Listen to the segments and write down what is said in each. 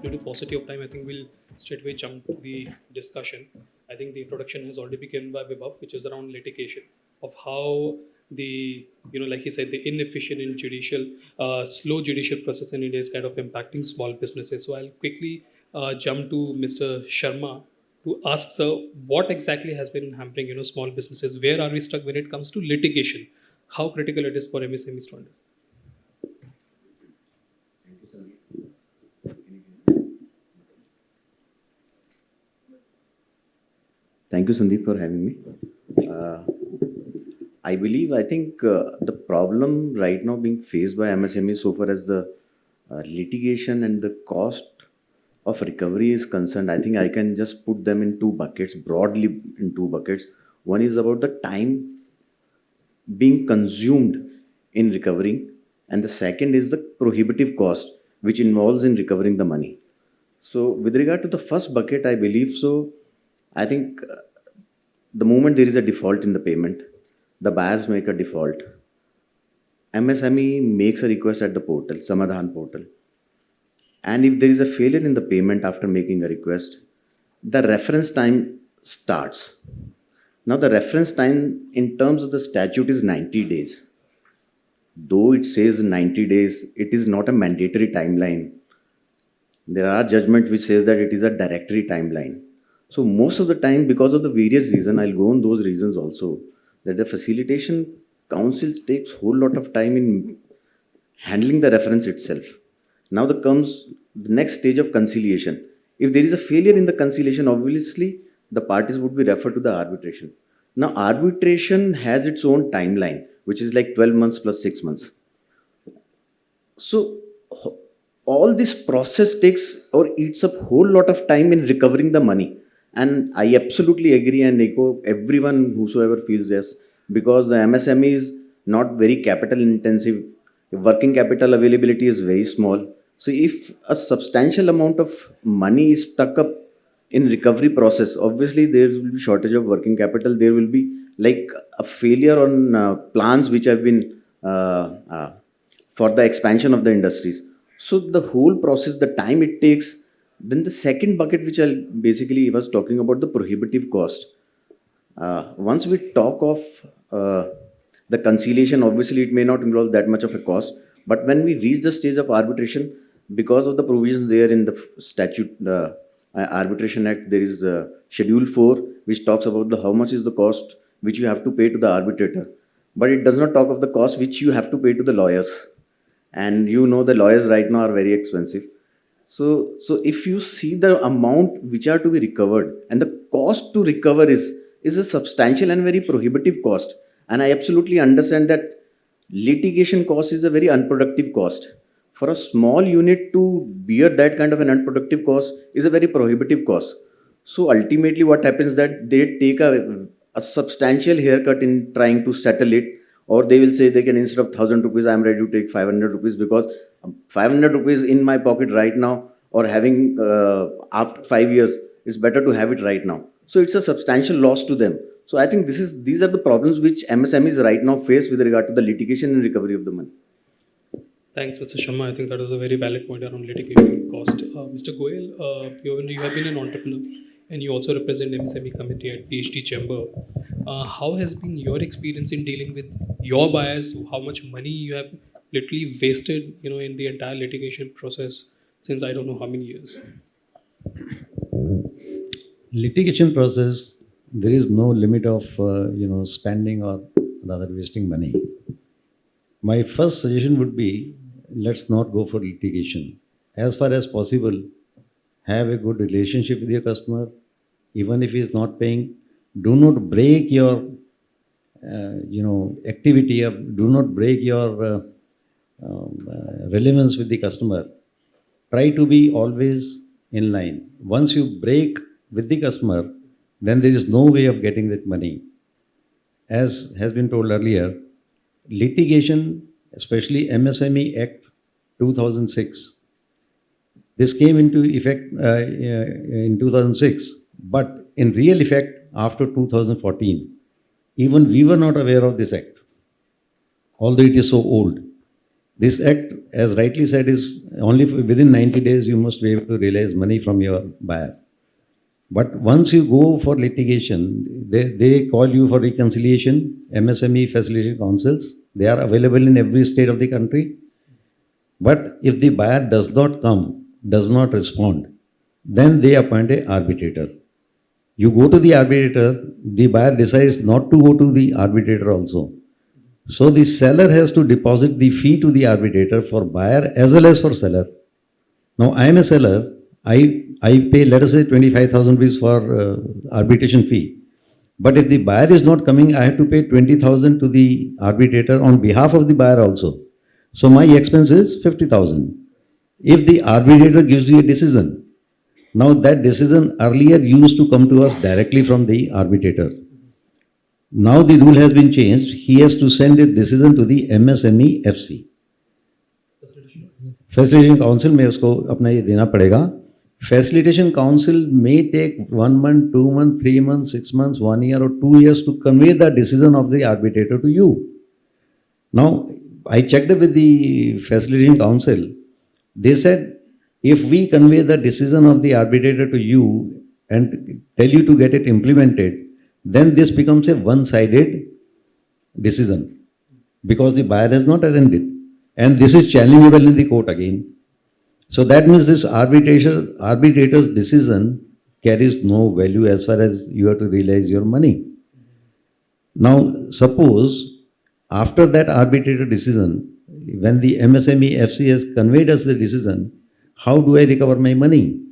due to paucity of time, I think we'll straightaway jump to the discussion. I think the introduction has already begun by Vibhav, which is around litigation, of how the, like he said, the inefficient and judicial, slow judicial process in India is kind of impacting small businesses. So I'll quickly jump to Mr. Sharma to ask, sir, what exactly has been hampering, small businesses? Where are we stuck when it comes to litigation? How critical it is for MSMEs to understand? Thank you, Sandeep, for having me. I think the problem right now being faced by MSME so far as the litigation and the cost of recovery is concerned, I think I can just put them in two buckets, broadly in two buckets. One is about the time being consumed in recovering, and the second is the prohibitive cost which involves in recovering the money. So, with regard to the first bucket, I believe so. I think the moment there is a default in the payment, the buyers make a default. MSME makes a request at the portal, Samadhan portal. And if there is a failure in the payment after making a request, the reference time starts. Now, the reference time in terms of the statute is 90 days. Though it says 90 days, it is not a mandatory timeline. There are judgments which says that it is a directory timeline. So most of the time, because of the various reasons, I'll go on those reasons also, that the facilitation councils takes whole lot of time in handling the reference itself. Now comes the next stage of conciliation. If there is a failure in the conciliation, obviously the parties would be referred to the arbitration. Now arbitration has its own timeline, which is like 12 months plus 6 months. So all this process takes or eats up whole lot of time in recovering the money. And I absolutely agree and echo everyone whosoever feels yes, because the MSME is not very capital intensive. Working capital availability is very small. So if a substantial amount of money is stuck up in recovery process, obviously there will be shortage of working capital. There will be like a failure on plans which have been for the expansion of the industries. So the whole process, the time it takes. Then the second bucket, which I basically was talking about, the prohibitive cost. Once we talk of the conciliation, obviously it may not involve that much of a cost. But when we reach the stage of arbitration, because of the provisions there in the statute, Arbitration Act, there is Schedule 4, which talks about how much is the cost which you have to pay to the arbitrator. But it does not talk of the cost which you have to pay to the lawyers. And the lawyers right now are very expensive. So if you see the amount which are to be recovered and the cost to recover is a substantial and very prohibitive cost. And I absolutely understand that litigation cost is a very unproductive cost. For a small unit to bear that kind of an unproductive cost is a very prohibitive cost. So ultimately what happens that they take a substantial haircut in trying to settle it, or they will say they can, instead of 1,000 rupees, I am ready to take 500 rupees because 500 rupees in my pocket right now, or having after 5 years, it's better to have it right now. So it's a substantial loss to them. So I think these are the problems which MSMEs right now face with regard to the litigation and recovery of the money. Thanks, Mr. Sharma. I think that was a very valid point around litigation cost. Mr. Goel, you have been an entrepreneur and you also represent MSME committee at PhD Chamber. How has been your experience in dealing with your buyers? How much money you have literally wasted, in the entire litigation process since I don't know how many years? Litigation process, there is no limit of spending or rather wasting money. My first suggestion would be, let's not go for litigation. As far as possible, have a good relationship with your customer. Even if he is not paying, do not break your activity, or do not break your relevance with the customer. Try to be always in line. Once you break with the customer, then there is no way of getting that money. As has been told earlier, litigation, especially MSME Act 2006, this came into effect in 2006, but in real effect after 2014. Even we were not aware of this act, although it is so old. This act, as rightly said, is only within 90 days you must be able to realize money from your buyer. But once you go for litigation, they call you for reconciliation, MSME Facilitation Councils. They are available in every state of the country. But if the buyer does not come, does not respond, then they appoint an arbitrator. You go to the arbitrator, the buyer decides not to go to the arbitrator also. So the seller has to deposit the fee to the arbitrator for buyer as well as for seller. Now I am a seller, I pay, let us say, 25,000 rupees for arbitration fee. But if the buyer is not coming, I have to pay 20,000 to the arbitrator on behalf of the buyer also. So my expense is 50,000. If the arbitrator gives you a decision, now that decision earlier used to come to us directly from the arbitrator. Now the rule has been changed. He has to send a decision to the MSME FC. Facilitation Council में उसको अपना ये देना पड़ेगा. Facilitation Council may take 1 month, 2 months, 3 months, 6 months, 1 year or 2 years to convey the decision of the arbitrator to you. Now, I checked with the Facilitation Council. They said, if we convey the decision of the arbitrator to you and tell you to get it implemented, then this becomes a one-sided decision because the buyer has not attended. And this is challengeable in the court again. So that means this arbitrator's decision carries no value as far as you have to realize your money. Now, suppose after that arbitrator decision, when the MSME FC has conveyed us the decision, how do I recover my money?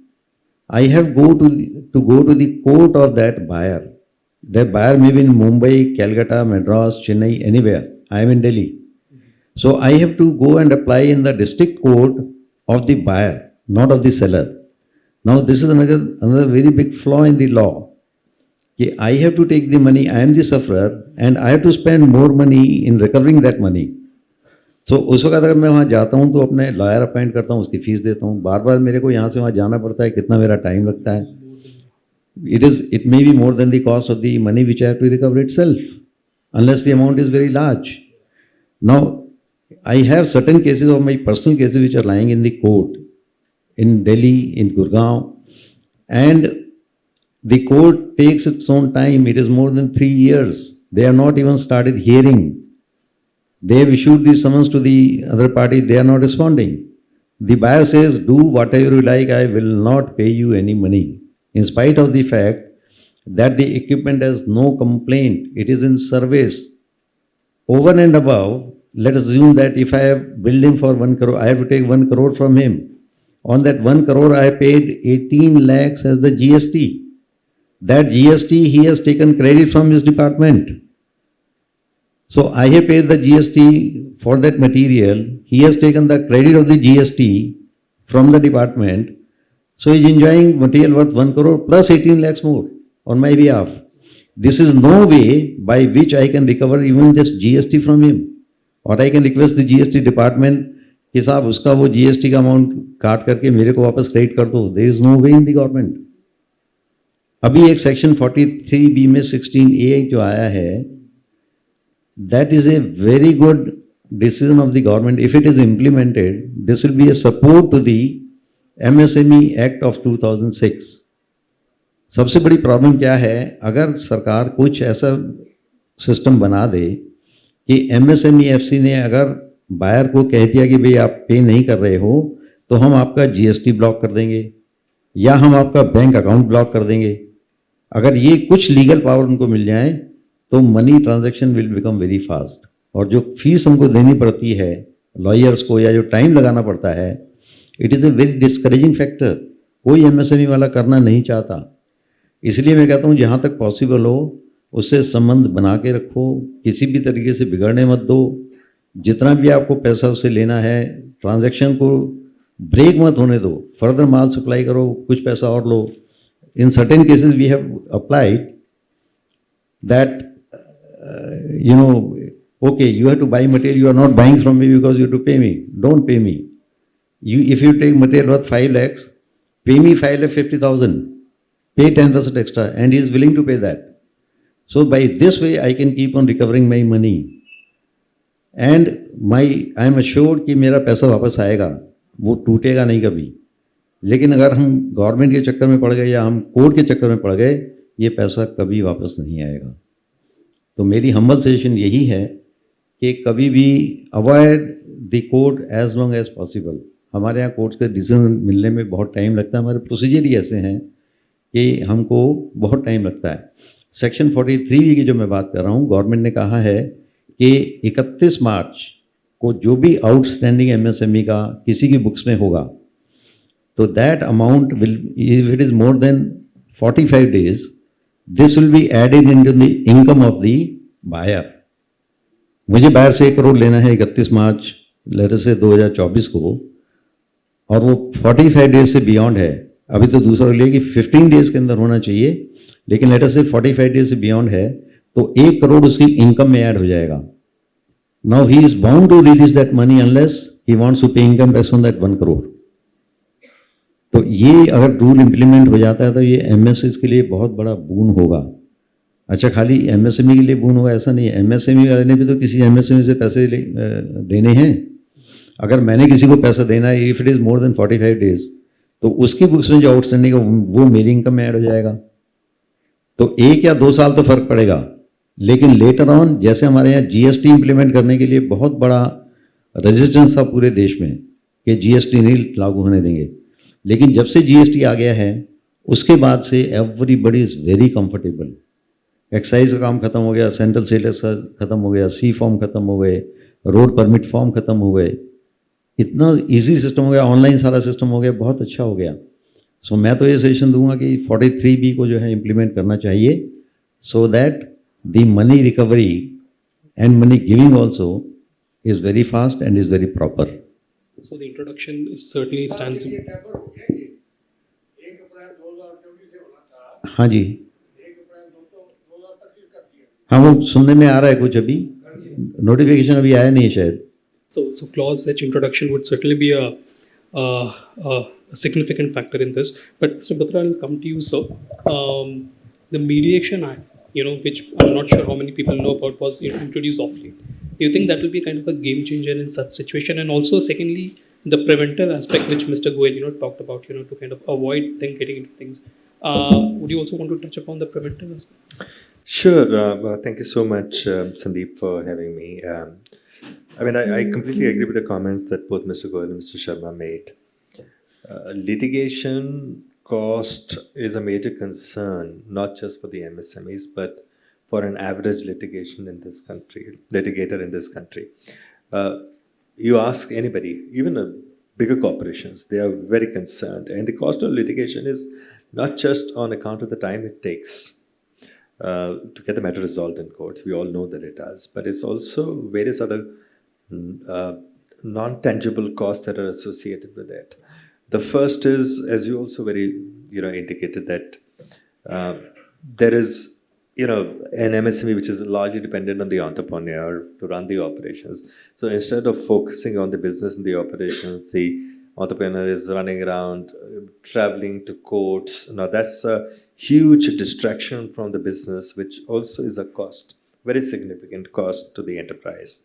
I have to go to the court of that buyer. That buyer may be in Mumbai, Calcutta, Madras, Chennai, anywhere. I am in Delhi. So I have to go and apply in the district court of the buyer, not of the seller. Now this is another very big flaw in the law. I have to take the money, I am the sufferer, and I have to spend more money in recovering that money. So उस वक्त अगर मैं वहाँ जाता हूँ तो अपने lawyer appoint करता हूँ, उसकी फीस देता हूँ, बार बार मेरे को यहाँ से वहाँ जाना पड़ता है, कितना मेरा टाइम लगता है. It may be more than the cost of the money which I have to recover itself, unless the amount is very large. Now, I have certain cases of my personal cases which are lying in the court, in Delhi, in Gurgaon, and the court takes its own time. It is more than 3 years. They have not even started hearing. They have issued the summons to the other party. They are not responding. The buyer says, do whatever you like, I will not pay you any money. In spite of the fact that the equipment has no complaint, it is in service. Over and above, let us assume that if I have billed him for 1 crore, I have to take 1 crore from him. On that 1 crore, I paid 18 lakhs as the GST. That GST he has taken credit from his department. So I have paid the GST for that material. He has taken the credit of the GST from the department. So he is enjoying material worth 1 crore plus 18 lakhs more on my behalf. This is no way by which I can recover even this GST from him. Or I can request the GST department कि साहब उसका वो GST का amount काट करके मेरे को वापस क्रेडिट कर दो. There is no way in the government. अभी एक सेक्शन 43B में 16A जो आया है, that is a very good decision of the government. If it is implemented, this will be a support to the MSME Act of 2006. सबसे बड़ी problem क्या है, अगर सरकार कुछ ऐसा सिस्टम बना दे कि MSME FC ने अगर बायर को कह दिया कि भाई आप पे नहीं कर रहे हो तो हम आपका GST ब्लॉक कर देंगे या हम आपका बैंक अकाउंट ब्लॉक कर देंगे. अगर ये कुछ लीगल पावर उनको मिल जाए तो money transaction will become very fast. और जो फीस हमको देनी पड़ती है लॉयर्स को या जो टाइम लगाना पड़ता है, it is a very discouraging factor. कोई MSME वाला करना नहीं चाहता. इसलिए मैं कहता हूँ जहाँ तक पॉसिबल हो उससे संबंध बना के रखो, किसी भी तरीके से बिगड़ने मत दो. जितना भी आपको पैसा उससे लेना है, ट्रांजैक्शन को ब्रेक मत होने दो. फर्दर माल सप्लाई करो, कुछ पैसा और लो. In certain cases we have applied that okay, you have to buy material, you are not buying from me because you have to pay me. Don't pay me. If you take material worth 5 lakhs, pay me 5,50,000. Pay 10% extra, and he is willing to pay that. So by this way I can keep on recovering my money. And I am assured कि मेरा पैसा वापस आएगा, वो टूटेगा नहीं कभी। लेकिन अगर हम गवर्नमेंट के चक्कर में पड़ गए या हम कोर्ट के चक्कर में पड़ गए, ये पैसा कभी वापस नहीं आएगा। तो मेरी हम्बल सजेशन यही है कि कभी भी avoid the court as long as possible. हमारे यहाँ कोर्ट के डिसीजन मिलने में बहुत टाइम लगता है, हमारे प्रोसीजर ही ऐसे हैं कि हमको बहुत टाइम लगता है। सेक्शन 43 की जो मैं बात कर रहा हूँ, गवर्नमेंट ने कहा है कि 31 मार्च को जो भी आउटस्टैंडिंग एमएसएमई का किसी की बुक्स में होगा, तो that amount will, if it is more than 45 days, this will be added into the income of the buyer. मुझे बायर से 1 करोड़ लेना है 31 मार्च लेटर से 2024 को, और वो 45 days से बियॉन्ड है। अभी तो दूसरा लिया कि 15 days के अंदर होना चाहिए, लेकिन लेटर से 45 days से बियॉन्ड है, तो 1 करोड़ उसकी इनकम में ऐड हो जाएगा। Now he is bound to release that money unless he wants to pay income tax on that 1 crore. तो ये अगर रूल इम्प्लीमेंट हो जाता है तो ये एमएसएस के लिए बहुत बड़ा बून होगा। अच्छा, खाली एमएसएमई के लिए बून होगा ऐसा नहीं है, एमएसएमई वाले ने भी तो किसी एमएसएमई से पैसे देने हैं। अगर मैंने किसी को पैसा देना है, if it is more than 45 days, तो उसकी बुक्स में जो आउटस्टैंडिंग है वो मेरी इनकम में ऐड हो जाएगा। तो 1 या 2 साल तो फर्क पड़ेगा, लेकिन लेटर ऑन, जैसे हमारे यहाँ जीएसटी इंप्लीमेंट करने के लिए बहुत बड़ा रेजिस्टेंस था पूरे देश में कि जीएसटी नहीं लागू होने देंगे, लेकिन जब से जीएसटी आ गया है उसके बाद से everybody is very comfortable. Excise का काम खत्म हो गया, सेंट्रल सेल्स खत्म हो गया, सी फॉर्म खत्म हो गए, रोड परमिट फॉर्म खत्म हो गए, इतना इजी सिस्टम हो गया, ऑनलाइन सारा सिस्टम हो गया, बहुत अच्छा हो गया। सो मैं तो ये सजेशन दूंगा कि 43B को जो है इम्प्लीमेंट करना चाहिए, so that the money recovery and money giving also is very fast and is very proper. So the introduction certainly stands. हाँ जी, हाँ वो सुनने में आ रहा है कुछ, अभी नोटिफिकेशन अभी आया नहीं है शायद। So clause such introduction would certainly be a significant factor in this. But Mr. Batra, I'll come to you, sir. The Mediation Act, which I'm not sure how many people know about, was introduced of late. Do you think that will be kind of a game changer in such situation? And also, secondly, the preventive aspect, which Mr. Goel, talked about, to kind of avoid getting into things. Would you also want to touch upon the preventive aspect? Sure. Thank you so much, Sandeep, for having me. I completely agree with the comments that both Mr. Goel and Mr. Sharma made. Litigation cost is a major concern, not just for the MSMEs, but for an average litigator in this country. You ask anybody, even bigger corporations, they are very concerned. And the cost of litigation is not just on account of the time it takes to get the matter resolved in courts. We all know that it does. But it's also various other non-tangible costs that are associated with it. The first is, as you also very indicated, that there is an MSME which is largely dependent on the entrepreneur to run the operations. So instead of focusing on the business and the operations, the entrepreneur is running around, traveling to courts. Now that's a huge distraction from the business, which also is a cost, very significant cost to the enterprise.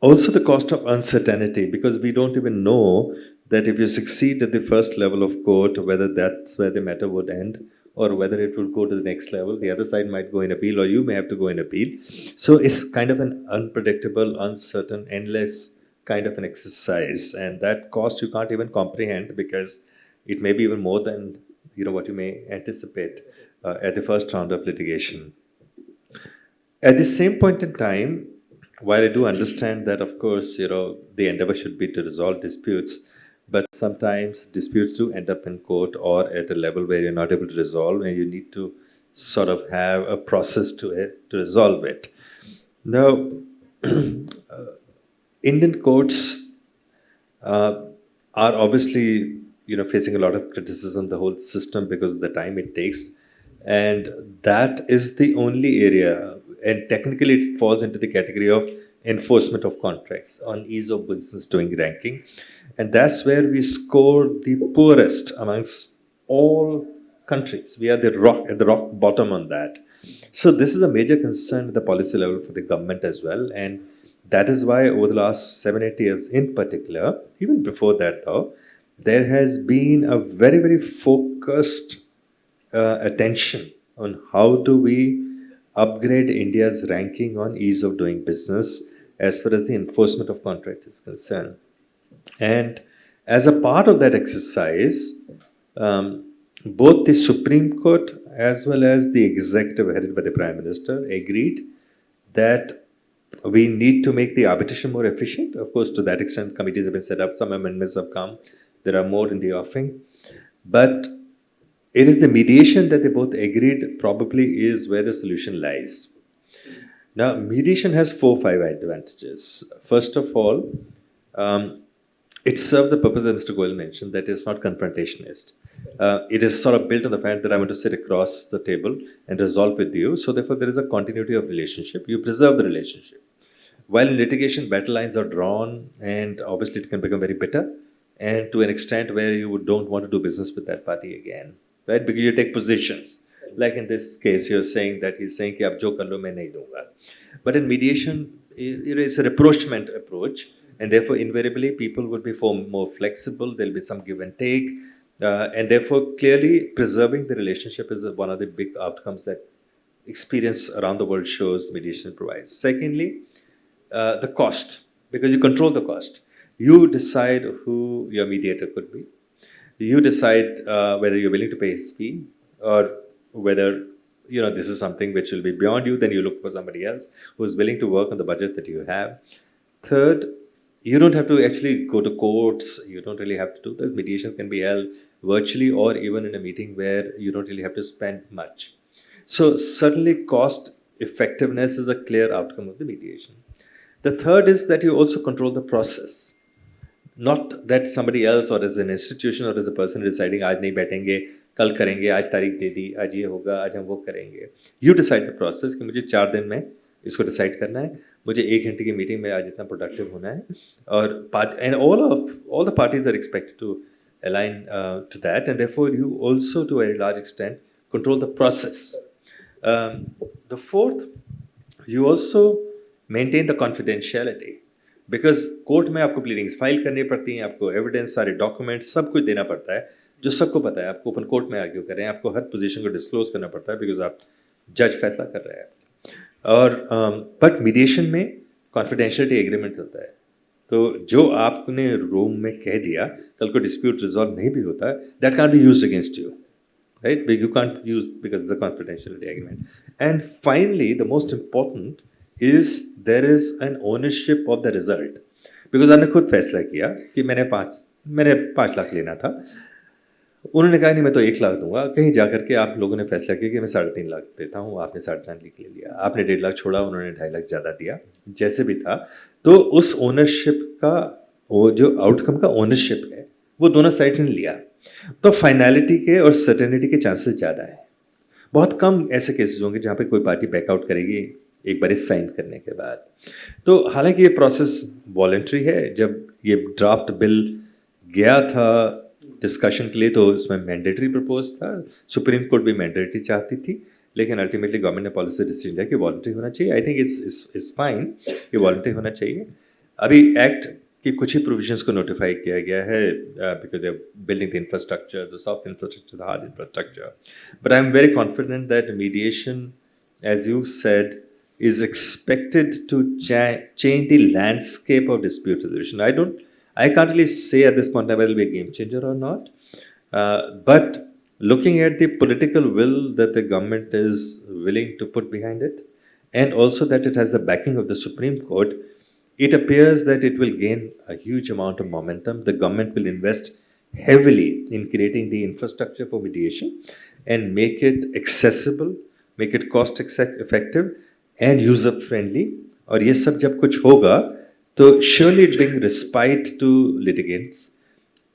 Also the cost of uncertainty, because we don't even know that if you succeed at the first level of court, whether that's where the matter would end or whether it will go to the next level. The other side might go in appeal, or you may have to go in appeal. So it's kind of an unpredictable, uncertain, endless kind of an exercise. And that cost you can't even comprehend, because it may be even more than what you may anticipate at the first round of litigation. At the same point in time, while I do understand that, of course, the endeavor should be to resolve disputes, but sometimes disputes do end up in court or at a level where you're not able to resolve, and you need to sort of have a process to resolve it. Now, Indian courts are obviously, facing a lot of criticism, the whole system, because of the time it takes. And that is the only area, and technically it falls into the category of enforcement of contracts on ease of business doing ranking. And that's where we score the poorest amongst all countries. We are at the rock bottom on that. So this is a major concern at the policy level for the government as well, and that is why over the last 7-8 years in particular, even before that though, there has been a very, very focused attention on how do we upgrade India's ranking on ease of doing business as far as the enforcement of contract is concerned. And as a part of that exercise, both the Supreme Court as well as the executive headed by the Prime Minister agreed that we need to make the arbitration more efficient. Of course, to that extent, committees have been set up, some amendments have come, there are more in the offing. But it is the mediation that they both agreed probably is where the solution lies. Now, mediation has 4 or 5 advantages. First of all, it serves the purpose, as Mr. Goel mentioned, that it's not confrontationist. It is sort of built on the fact that I want to sit across the table and resolve with you. So therefore, there is a continuity of relationship. You preserve the relationship. While in litigation, battle lines are drawn, and obviously it can become very bitter, and to an extent where you don't want to do business with that party again, right? Because you take positions. Like in this case, you're saying that he's saying, "Ki ab jo kar lo, main nahi dunga." But in mediation, it is a rapprochement approach, and therefore invariably people would be more flexible. There'll be some give and take, and therefore clearly preserving the relationship is one of the big outcomes that experience around the world shows mediation provides. Secondly, the cost, because you control the cost. You decide who your mediator could be. You decide whether you're willing to pay his fee or whether this is something which will be beyond you. Then you look for somebody else who's willing to work on the budget that you have. Third, you don't have to actually go to courts. You don't really have to do this. Mediations can be held virtually or even in a meeting where you don't really have to spend much. So certainly cost effectiveness is a clear outcome of the mediation. The third is that you also control the process. Not that somebody else or as an institution or as a person deciding आज नहीं बैठेंगे, कल करेंगे, आज तारीख दे दी, आज ये होगा, आज हम वो करेंगे. You decide the process कि मुझे 4 दिन में इसको decide करना है, मुझे 1 घंटे की meeting में आज इतना productive होना है, और and all the parties are expected to align to that, and therefore you also to a very large extent control the process. The fourth, you also maintain the confidentiality. Because court में आपको pleadings file करनी पड़ती हैं, आपको evidence, सारे documents, सब कुछ देना पड़ता है जो सबको पता है. आपको ओपन कोर्ट में आर्ग्यू कर रहे हैं, आपको हर पोजीशन को डिस्क्लोज करना पड़ता है बिकॉज आप जज फैसला कर रहे हैं. और बट मीडिएशन में कॉन्फिडेंशियलिटी एग्रीमेंट होता है. तो जो आपने रूम में कह दिया, कल को डिस्प्यूट रिजॉल्व नहीं भी होता है, that can be used against you, right? But you can't use because it's a confidentiality agreement. And finally, the most important is there is an ownership of the result. Because आपने खुद फैसला किया कि मैंने 5 लाख लेना था, उन्होंने कहा नहीं मैं तो 1 लाख दूंगा. कहीं जाकर के आप लोगों ने फैसला किया कि मैं 3.5 लाख देता हूँ, आपने 3.5 लाख ले लिया, आपने 1.5 लाख छोड़ा, उन्होंने 2.5 लाख ज़्यादा दिया, जैसे भी था. तो उस ओनरशिप का वो जो आउटकम का ओनरशिप है वो दोनों साइड ने लिया, तो फाइनलिटी के और सर्टेनिटी के चांसेस ज़्यादा है. बहुत कम ऐसे केसेस होंगे जहाँ पे कोई पार्टी बैकआउट करेगी एक बार साइन करने के बाद. तो हालांकि ये प्रोसेस वॉलेंट्री है. जब ये ड्राफ्ट बिल गया था डिस्कशन के लिए तो उसमें मैंडेटरी प्रपोज था, सुप्रीम कोर्ट भी मैंडेटरी चाहती थी, लेकिन अल्टीमेटली गवर्नमेंट ने पॉलिसी डिसीजन लिया कि वॉलेंट्री होना चाहिए. आई थिंक इट्स फाइन कि वॉलेंट्री होना चाहिए. अभी एक्ट कि कुछ ही प्रोविजंस को नोटिफाई किया गया है because they building the infrastructure, the soft infrastructure, the hard infrastructure. But I am very confident that mediation, as you said, is expected to change the landscape of dispute resolution. I can't really say at this point whether it will be a game changer or not. But looking at the political will that the government is willing to put behind it, and also that it has the backing of the Supreme Court, it appears that it will gain a huge amount of momentum. The government will invest heavily in creating the infrastructure for mediation and make it accessible, make it cost effective and user friendly. और ये सब जब कुछ होगा तो surely it bring respite to litigants.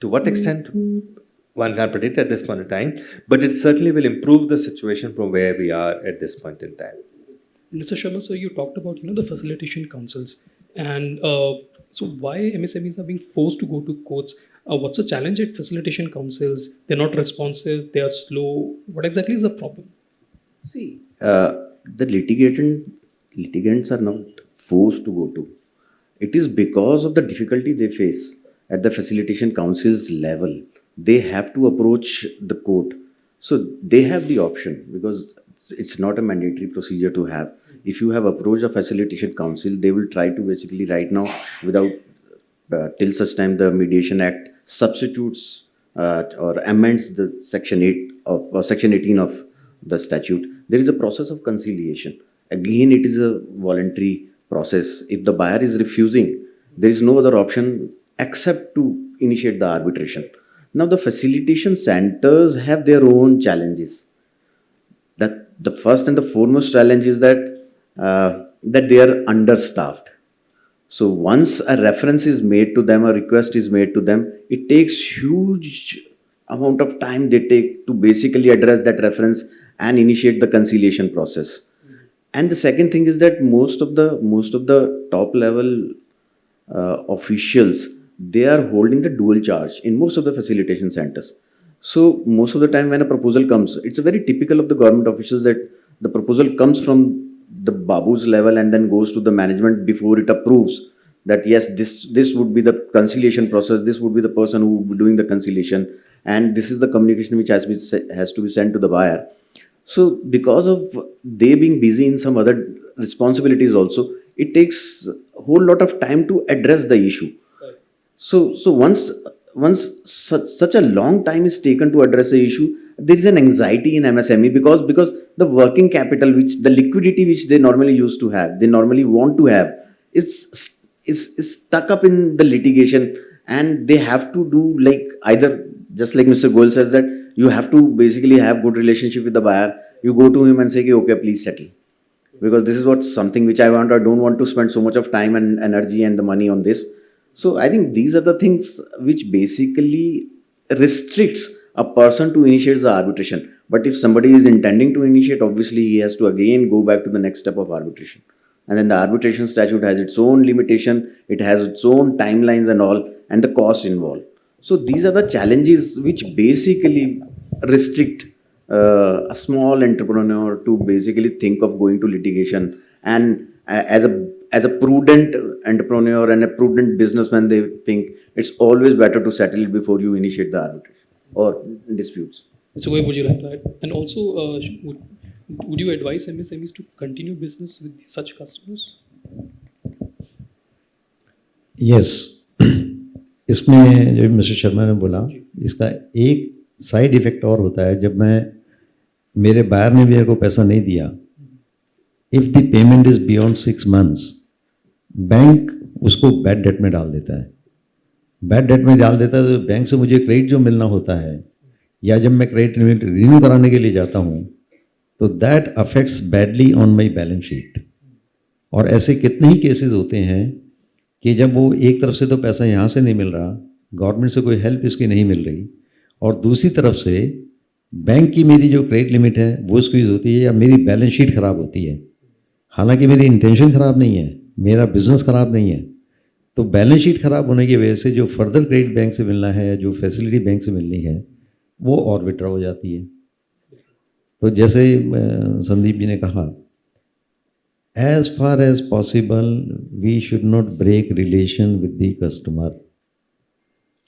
To what extent one can't predict at this point in time, but it certainly will improve the situation from where we are at this point in time. Mr. Sharma, so you talked about the facilitation councils, and so why MSMEs are being forced to go to courts? What's the challenge at facilitation councils? They're not responsive. They are slow. What exactly is the problem? See, the litigants are not forced to go to. It is because of the difficulty they face at the facilitation council's level. They have to approach the court. So they have the option because it's not a mandatory procedure to have. If you have approached a facilitation council, they will try to basically right now without till such time the Mediation Act substitutes or amends the section 8 of or section 18 of the statute. There is a process of conciliation. Again, it is a voluntary process. If the buyer is refusing, there is no other option except to initiate the arbitration. Now, the facilitation centers have their own challenges. That the first and the foremost challenge is that they are understaffed. So once a reference is made to them, a request is made to them, it takes huge amount of time they take to basically address that reference and initiate the conciliation process. And the second thing is that most of the top level officials, they are holding the dual charge in most of the facilitation centers. So most of the time when a proposal comes, it's a very typical of the government officials that the proposal comes from the babu's level and then goes to the management before it approves that yes, this would be the conciliation process, this would be the person who would be doing the conciliation, and this is the communication which has to be sent to the buyer. So because of they being busy in some other responsibilities also, it takes a whole lot of time to address the issue. So once such a long time is taken to address the issue, there is an anxiety in MSME because the working capital, which the liquidity which they normally used to have, they normally want to have, is stuck up in the litigation, and they have to do like either just like Mr. Goel says that you have to basically have good relationship with the buyer. You go to him and say, okay, please settle, because this is what something which I want. I don't want to spend so much of time and energy and the money on this. So I think these are the things which basically restricts a person to initiate the arbitration. But if somebody is intending to initiate, obviously he has to again go back to the next step of arbitration. And then the arbitration statute has its own limitation, it has its own timelines and all, and the costs involved. So these are the challenges which basically restrict a small entrepreneur to basically think of going to litigation. And as a prudent entrepreneur and a prudent businessman, they think it's always better to settle it before you initiate the arbitration or disputes. So where would you like to add? And also, would you advise MSMEs to continue business with such customers? Yes. इसमें जो mister Sharma ने बोला, इसका एक side effect और होता है. जब मेरे बायर ने मेरे को पैसा नहीं दिया, if the payment is beyond 6 months, bank उसको बैड डेट में डाल देता है. बैड डेट में डाल देता है तो बैंक से मुझे क्रेडिट जो मिलना होता है, या जब मैं क्रेडिट लिमिट रिन्यू कराने के लिए जाता हूँ, तो that affects badly on my balance sheet. और ऐसे कितने ही केसेस होते हैं कि जब वो एक तरफ से तो पैसा यहाँ से नहीं मिल रहा, गवर्नमेंट से कोई हेल्प इसकी नहीं मिल रही, और दूसरी तरफ से बैंक की मेरी जो क्रेडिट लिमिट है वो स्क्वीज होती है, या मेरी बैलेंस शीट ख़राब होती है. हालांकि मेरी इंटेंशन ख़राब नहीं है, मेरा बिजनेस ख़राब नहीं है, तो बैलेंस शीट ख़राब होने की वजह से जो फर्दर क्रेडिट बैंक से मिलना है या जो फैसिलिटी बैंक से मिलनी है वो और विड्रॉ हो जाती है. तो जैसे संदीप जी ने कहा, as far as possible we should not break relation with the customer.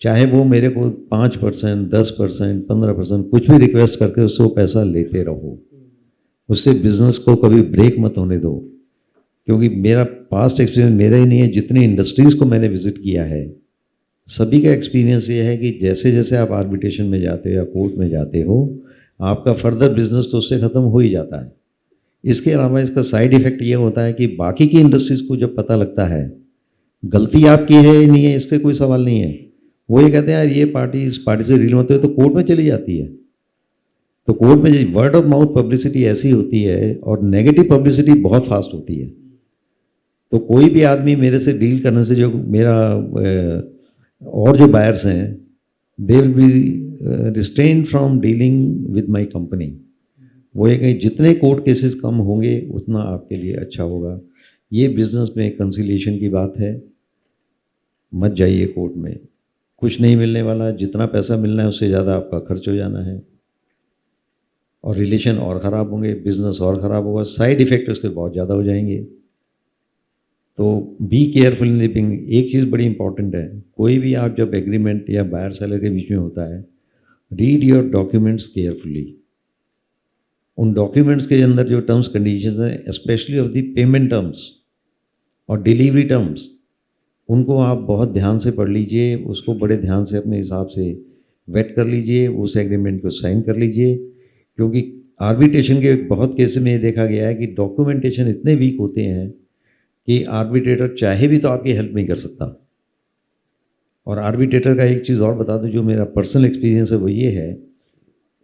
चाहे वो मेरे को 5%, 10%, 15% कुछ भी रिक्वेस्ट करके उसको पैसा लेते रहो, उससे बिजनेस को कभी ब्रेक मत होने दो. क्योंकि मेरा पास्ट एक्सपीरियंस मेरा ही नहीं है, जितनी इंडस्ट्रीज़ को मैंने विज़िट किया है सभी का एक्सपीरियंस ये है कि जैसे जैसे आप आर्बिट्रेशन में जाते हो या कोर्ट में जाते हो, आपका फर्दर बिजनेस तो उससे ख़त्म हो ही जाता है. इसके अलावा इसका साइड इफ़ेक्ट ये होता है कि बाकी की इंडस्ट्रीज़ को जब पता लगता है गलती आपकी है या नहीं है, इससे कोई सवाल नहीं है, वो ये कहते हैं यार ये पार्टी इस पार्टी से डील होते हैं, तो कोर्ट में चली जाती है. तो कोर्ट में वर्ड ऑफ माउथ पब्लिसिटी ऐसी होती है और नेगेटिव पब्लिसिटी बहुत फास्ट होती है. तो कोई भी आदमी मेरे से डील करने से, जो मेरा और जो बायर्स हैं, they will be restrain from dealing with my company. वो ये कि जितने कोर्ट केसेस कम होंगे उतना आपके लिए अच्छा होगा. ये बिज़नेस में कंसिलिएशन की बात है. मत जाइए कोर्ट में, कुछ नहीं मिलने वाला, जितना पैसा मिलना है उससे ज़्यादा आपका खर्च हो जाना है. और रिलेशन और ख़राब होंगे, बिजनेस और ख़राब होगा, साइड इफ़ेक्ट उसके बहुत ज़्यादा हो जाएंगे। तो बी केयरफुल इन लिविंग। एक चीज़ बड़ी इंपॉर्टेंट है, कोई भी आप जब एग्रीमेंट या बायर सेलर के बीच में होता है, रीड योर डॉक्यूमेंट्स केयरफुली। उन डॉक्यूमेंट्स के अंदर जो टर्म्स कंडीशंस हैं, specially of the payment terms और डिलीवरी टर्म्स, उनको आप बहुत ध्यान से पढ़ लीजिए, उसको बड़े ध्यान से अपने हिसाब से वेट कर लीजिए, उस एग्रीमेंट को साइन कर लीजिए। क्योंकि आर्बिट्रेशन के बहुत केस में ये देखा गया है कि डॉक्यूमेंटेशन इतने वीक होते हैं कि आर्बिट्रेटर चाहे भी तो आपकी हेल्प नहीं कर सकता। और आर्बिट्रेटर का एक चीज़ और बता दूं, जो मेरा पर्सनल एक्सपीरियंस है वो ये है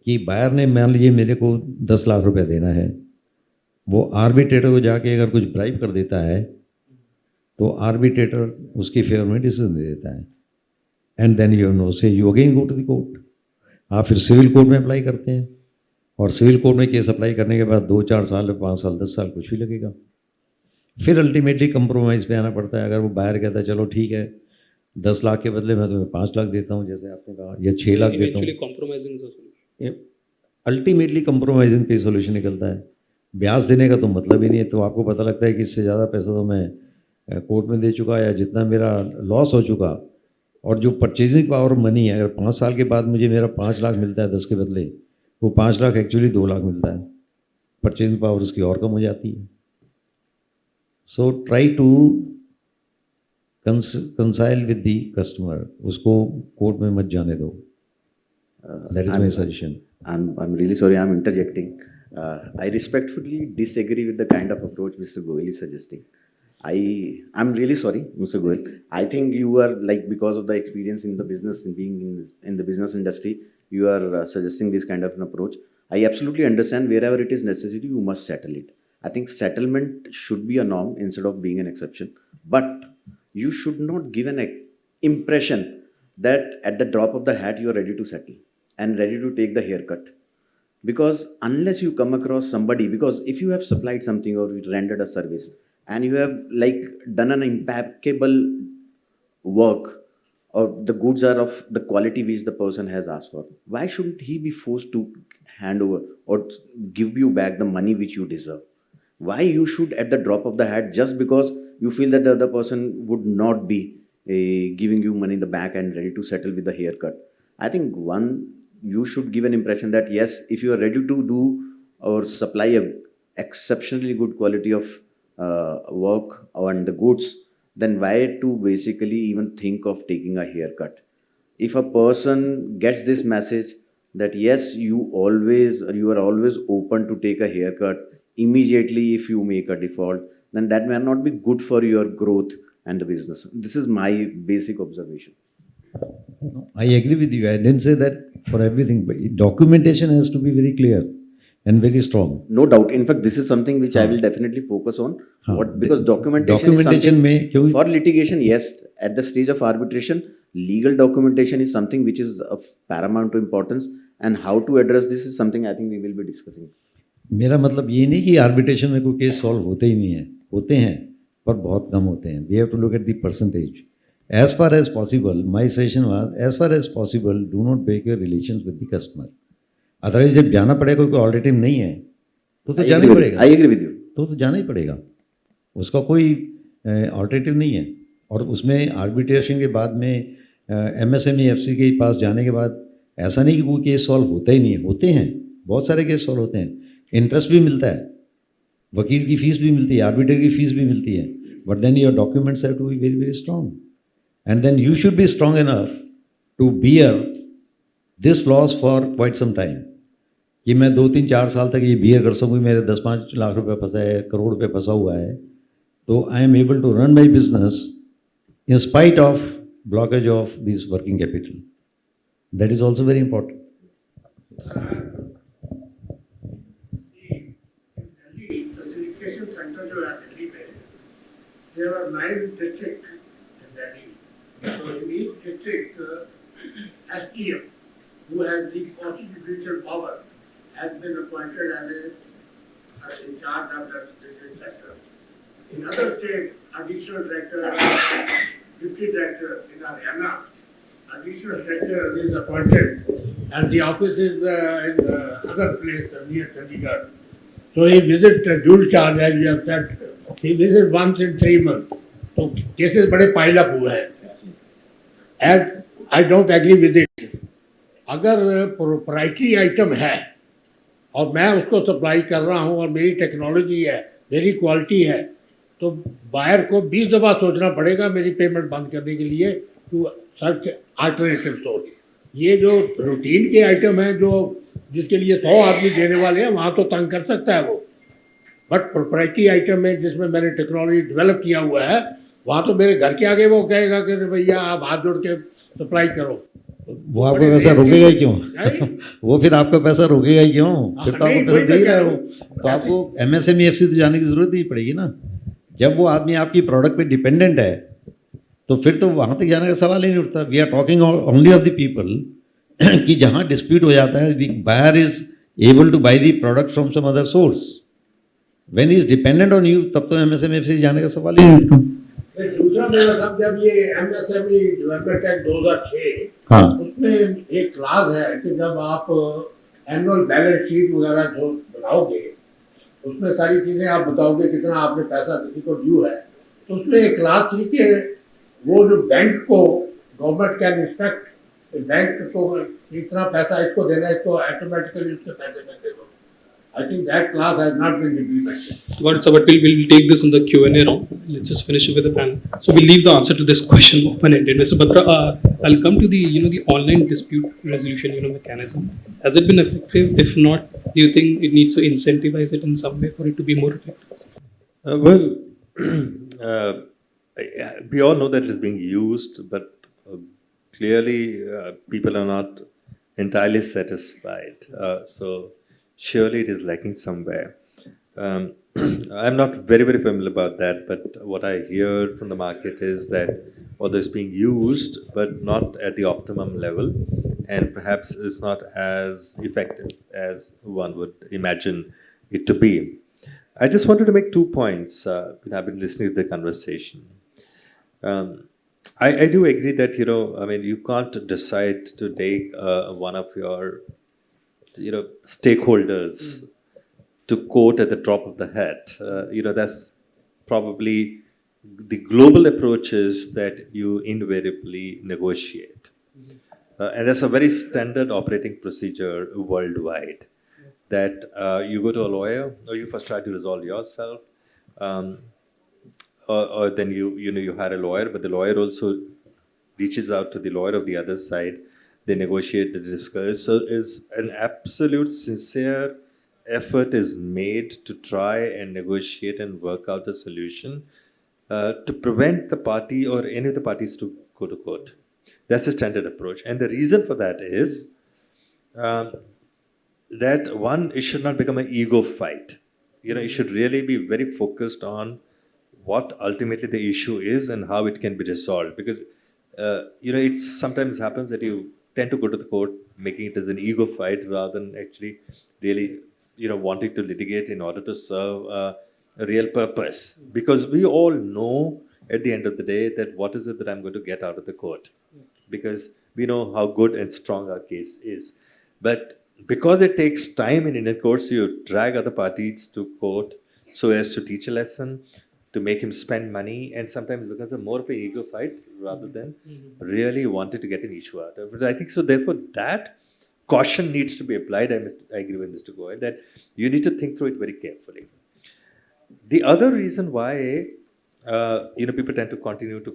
कि बायर ने मान लीजिए मेरे को 10 लाख रुपए देना है, वो आर्बिट्रेटर को जाके अगर कुछ ब्राइब कर देता है तो आर्बिट्रेटर उसके फेवर में डिसीजन दे देता है, and then you know say you again go to the court. आप फिर सिविल कोर्ट में अप्लाई करते हैं, और सिविल कोर्ट में केस अप्लाई करने के बाद 2-4 साल, 5 साल, 10 साल कुछ भी लगेगा। फिर अल्टीमेटली कंप्रोमाइज़ पे आना पड़ता है। अगर वो बायर कहता है चलो ठीक है 10 लाख के बदले मैं तुम्हें 5 लाख देता हूँ, जैसे आपने कहा, या 6 लाख देता हूँ, कॉम्प्रोमाइजिंग सॉल्यूशन, अल्टीमेटली कंप्रोमाइजिंग पे सोल्यूशन निकलता है। ब्याज देने का तो मतलब ही नहीं है। तो आपको पता लगता है कि इससे ज़्यादा पैसा तो मैं कोर्ट में दे चुका, या जितना मेरा लॉस हो चुका। और जो परचेजिंग पावर मनी है, अगर 5 साल के बाद मुझे मेरा 5 लाख मिलता है 10 के बदले, वो 5 लाख एक्चुअली 2 लाख मिलता है। परचेजिंग पावर उसकी और कम हो जाती है। So try to reconcile with the customer, उसको कोर्ट में मत जाने दो। That is my suggestion. I'm really sorry, I'm interjecting. I respectfully disagree with the kind of approach Mr. Goel is suggesting. I'm really sorry, Mr. Goel. I think you are like, because of the experience in the business and being in the business industry, you are suggesting this kind of an approach. I absolutely understand wherever it is necessary, you must settle it. I think settlement should be a norm instead of being an exception. But you should not give an impression that at the drop of the hat you are ready to settle and ready to take the haircut. Because unless you come across somebody, because if you have supplied something or you rendered a service and you have like done an impeccable work, or the goods are of the quality which the person has asked for, why shouldn't he be forced to hand over or give you back the money which you deserve? Why you should at the drop of the hat, just because you feel that the other person would not be giving you money in the back and ready to settle with the haircut? I think you should give an impression that yes, if you are ready to do or supply a exceptionally good quality of work and the goods, then why to basically even think of taking a haircut? If a person gets this message that yes, you are always open to take a haircut immediately if you make a default, then that may not be good for your growth and the business. This is my basic observation. I agree with you. I didn't say that for everything, but documentation has to be very clear and very strong. No doubt. In fact, this is something which I will definitely focus on. Because documentation is something for litigation, yes. At the stage of arbitration, legal documentation is something which is of paramount importance, and how to address this is something I think we will be discussing. मेरा मतलब ये नहीं कि arbitration में कोई case solve होते ही नहीं है, होते हैं पर बहुत कम होते हैं. We have to look at the percentage. As far as possible, my suggestion was, as far as possible, do not break your relations with the customer. Otherwise जब जाना पड़ेगा, कोई ऑल्टरनेटिव नहीं है तो जाना ही पड़ेगा. I agree with you. तो जाना ही पड़ेगा, उसका कोई ऑल्टरनेटिव नहीं है. और उसमें आर्बिट्रेशन के बाद में MSME FC के पास जाने के बाद ऐसा नहीं कि कोई केस सॉल्व होता ही नहीं है, होते हैं, बहुत सारे केस सॉल्व होते हैं. इंटरेस्ट भी मिलता है, वकील की फीस भी मिलती है, आर्बिट्रेटर की फीस भी मिलती है. But then your documents have to be very very strong, and then you should be strong enough to bear this loss for quite some time. कि मैं 2-3-4 साल तक ये बियर कर सकूँ, मेरे 10-5 लाख रुपए फंसा है, करोड़ रुपए फंसा हुआ है, तो I am able to run my business in spite of blockage of this working capital. That is also very important. Facilitation center जो है दिल्ली में, there are 9 districts in Delhi. So in each district, SDM, who has the constitutional power, has been appointed as in charge of the district sector. In other states, additional director, deputy director in Haryana, additional director is appointed and the office is in other place near Chandigarh. So he visits dual charge, as you have said. He visits once in 3 months. So cases बड़े pile up हुए हैं. As I don't agree with it. अगर proprietary item है और मैं उसको supply कर रहा हूँ और मेरी टेक्नोलॉजी है, मेरी क्वालिटी है, तो बायर को 20 दफ़ा सोचना पड़ेगा मेरी पेमेंट बंद करने के लिए टू सर्च अल्टरनेटिव सोर्स. ये जो रूटीन के आइटम हैं जो जिसके लिए 100 आदमी देने वाले हैं वहाँ तो तंग कर सकता है वो, बट प्रोप्राइटरी आइटम है जिसमें मैंने टेक्नोलॉजी डेवलप किया हुआ है, वहाँ तो मेरे घर के आगे वो कहेगा कि भैया आप हाथ जोड़ के सप्लाई करो. वो आपका पैसा रोकेगा ही क्यों? वो फिर आपका पैसा रोकेगा ही क्यों? फिर तो आपको पैसा दे ही रहा है वो. तो आपको MSME FC तो जाने की जरूरत नहीं पड़ेगी ना. जब वो आदमी आपकी प्रोडक्ट पे डिपेंडेंट है तो फिर तो वहाँ तक जाने का सवाल ही नहीं उठता. We are talking only of the people कि जहाँ डिस्प्यूट हो जाता है, the buyer is able to buy the product from some other source. When he is dependent on you, तब तो MSME FC जाने का सवाल ही नहीं उठता. दूसरा मेरा सब जब ये MSME डेवलपमेंट एक्ट 2006, हाँ, उसमें एक क्लास है कि जब आप एनुअल बैलेंस शीट वगैरह जो बनाओगे उसमें सारी चीजें आप बताओगे कितना आपने पैसा किसी को ड्यू है, तो उसमें एक क्लास थी कि वो जो बैंक को गवर्नमेंट कैन इंस्ट्रक्ट बैंक को इतना पैसा इसको देना है, इसको ऑटोमेटिकली उसके पैसे में दे दो. I think that class has not been implemented. But so, but we'll take this in the Q&A round. Let's just finish it with the panel. So we'll leave the answer to this question open-ended. Mr. Batra, I'll come to the the online dispute resolution mechanism. Has it been effective? If not, do you think it needs to incentivize it in some way for it to be more effective? We all know that it is being used, but clearly people are not entirely satisfied. So surely it is lacking somewhere. I'm not very familiar about that, but what I hear from the market is that although it's being used, but not at the optimum level, and perhaps is not as effective as one would imagine it to be. I just wanted to make 2 points. I've been listening to the conversation. I do agree that, you can't decide to take one of your stakeholders to court at the drop of the hat. That's probably the global approach is that you invariably negotiate. And that's a very standard operating procedure worldwide, that you go to a lawyer, or you first try to resolve yourself, or then you hire a lawyer, but the lawyer also reaches out to the lawyer of the other side. They negotiate, they discuss. So is an absolute sincere effort is made to try and negotiate and work out a solution to prevent the party or any of the parties to go to court. That's the standard approach. And the reason for that is that one, it should not become an ego fight. It should really be very focused on what ultimately the issue is and how it can be resolved. Because, it sometimes happens that you tend to go to the court making it as an ego fight rather than actually really, wanting to litigate in order to serve a real purpose. Because we all know at the end of the day that what is it that I'm going to get out of the court. Because we know how good and strong our case is. But because it takes time in Indian courts, you drag other parties to court so as to teach a lesson, to make him spend money, and sometimes becomes a more of an ego fight rather than really wanting to get an issue out of it. I think so. Therefore, that caution needs to be applied. I agree with Mr. Goel that you need to think through it very carefully. The other reason why people tend to continue to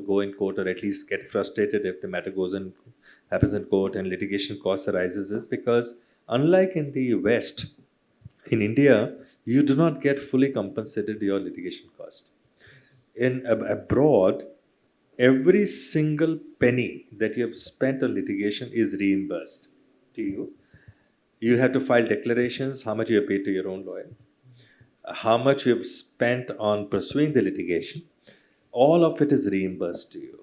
go in court, or at least get frustrated if the matter happens in court and litigation costs arises, is because unlike in the West, in India, you do not get fully compensated your litigation cost. Abroad, every single penny that you have spent on litigation is reimbursed to you. You have to file declarations, how much you have paid to your own lawyer, how much you have spent on pursuing the litigation. All of it is reimbursed to you.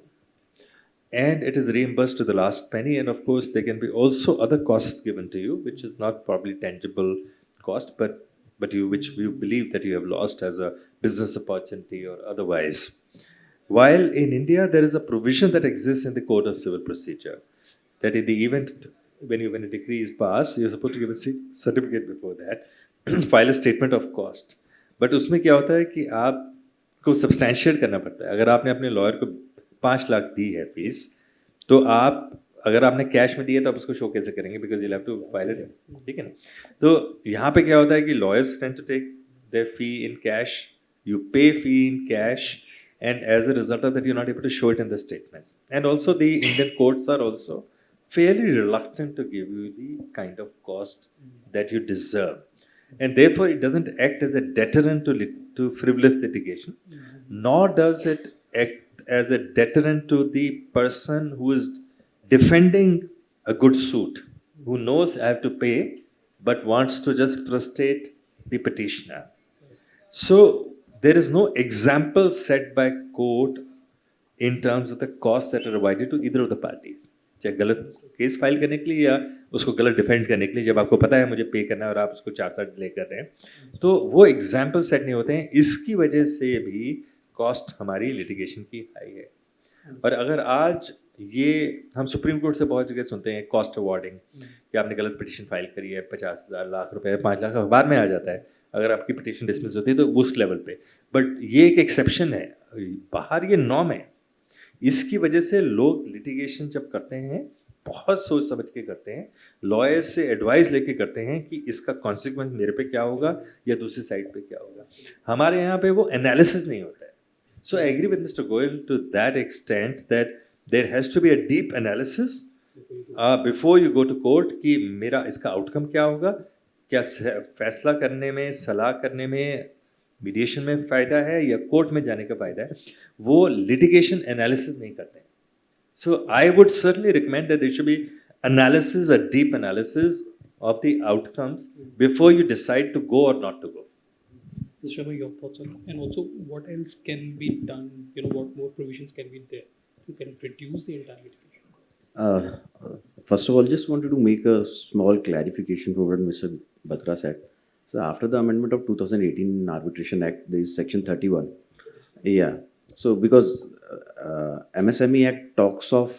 And it is reimbursed to the last penny. And of course, there can be also other costs given to you, which is not probably tangible cost, but which you believe that you have lost as a business opportunity or otherwise. While in India, there is a provision that exists in the Code of Civil Procedure that in the event when a decree is passed, you're supposed to give a certificate before that, file a statement of cost. But उसमें क्या होता है कि आपको substantiate करना पड़ता है. अगर आपने अपने लॉयर को 5 लाख दी है फीस, तो आप अगर आपने कैश में दिया तो आप उसको शो कैसे करेंगे, because you have to file it, ठीक है ना. तो यहाँ पे क्या होता है कि lawyers tend to take their fee in cash, you pay fee in cash, and as a result of that you're not able to show it in the statements. And also the Indian courts are also fairly reluctant to give you the kind of cost that you deserve, and therefore it doesn't act as a deterrent to frivolous litigation, nor does it act as a deterrent to the person who is defending a good suit, who knows I have to pay but wants to just frustrate the petitioner. So there is no example set by court in terms of the costs that are provided to either of the parties. चाहे गलत case file करने के लिए या उसको गलत defend करने के लिए, जब आपको पता है मुझे पे करना है और आप उसको 4 साल डिले कर रहे हैं, तो वो एग्जाम्पल सेट नहीं होते हैं. इसकी वजह से भी कॉस्ट हमारी लिटिगेशन की हाई है. और अगर आज ये हम सुप्रीम कोर्ट से बहुत जगह सुनते हैं कॉस्ट अवॉर्डिंग, कि आपने गलत पिटीशन फाइल करी है, 50,000 लाख रुपए 5 लाख अखबार में आ जाता है अगर आपकी पिटीशन डिसमिस होती है तो उस लेवल पे. बट ये एक एक्सेप्शन है, बाहर ये नॉर्म है. इसकी वजह से लोग लिटिगेशन जब करते हैं बहुत सोच समझ के करते हैं, लॉयर्स से एडवाइस लेके करते हैं कि इसका कॉन्सिक्वेंस मेरे पे क्या होगा या दूसरी साइड पे क्या होगा. हमारे यहाँ पे वो एनालिसिस नहीं होता है. So I agree with mister Goyal to that extent that there has to be a deep analysis before you go to court कि मेरा इसका आउटकम क्या होगा, क्या फैसला करने में, सलाह करने में, मीडिएशन में फ़ायदा है या कोर्ट में जाने का फ़ायदा है. वो लिटिगेशन एनालिसिस नहीं करते हैं. So I would certainly recommend that there should be analysis, a deep analysis of the outcomes before you decide to go or not to go. Sharma, your thoughts on, and also what else can be done? What more provisions can be there to can reduce the entire litigation? First of all, just wanted to make a small clarification for what Mr. Batra said. So after the amendment of 2018 Arbitration Act, there is Section 31. Yeah. So because MSME Act talks of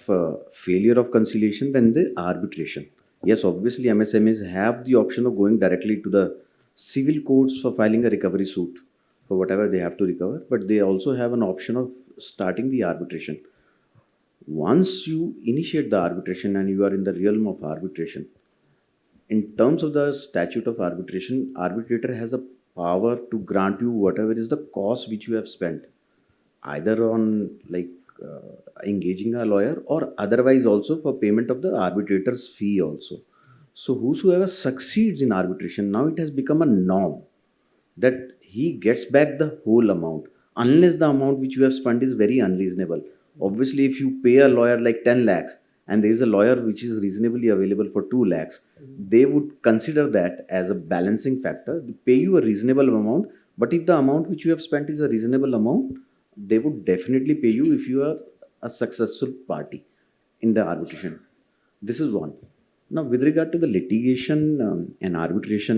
failure of conciliation, then the arbitration. Yes, obviously MSMEs have the option of going directly to the civil courts for filing a recovery suit for whatever they have to recover, but they also have an option of starting the arbitration. Once you initiate the arbitration and you are in the realm of arbitration, in terms of the statute of arbitration, arbitrator has a power to grant you whatever is the cost which you have spent, either on engaging a lawyer or otherwise also for payment of the arbitrator's fee also. So whosoever succeeds in arbitration, now it has become a norm that he gets back the whole amount, unless the amount which you have spent is very unreasonable. Obviously, if you pay a lawyer like 10 lakhs and there is a lawyer which is reasonably available for 2 lakhs, they would consider that as a balancing factor, pay you a reasonable amount. But if the amount which you have spent is a reasonable amount, they would definitely pay you if you are a successful party in the arbitration. This is one. Now, with regard to the litigation and arbitration,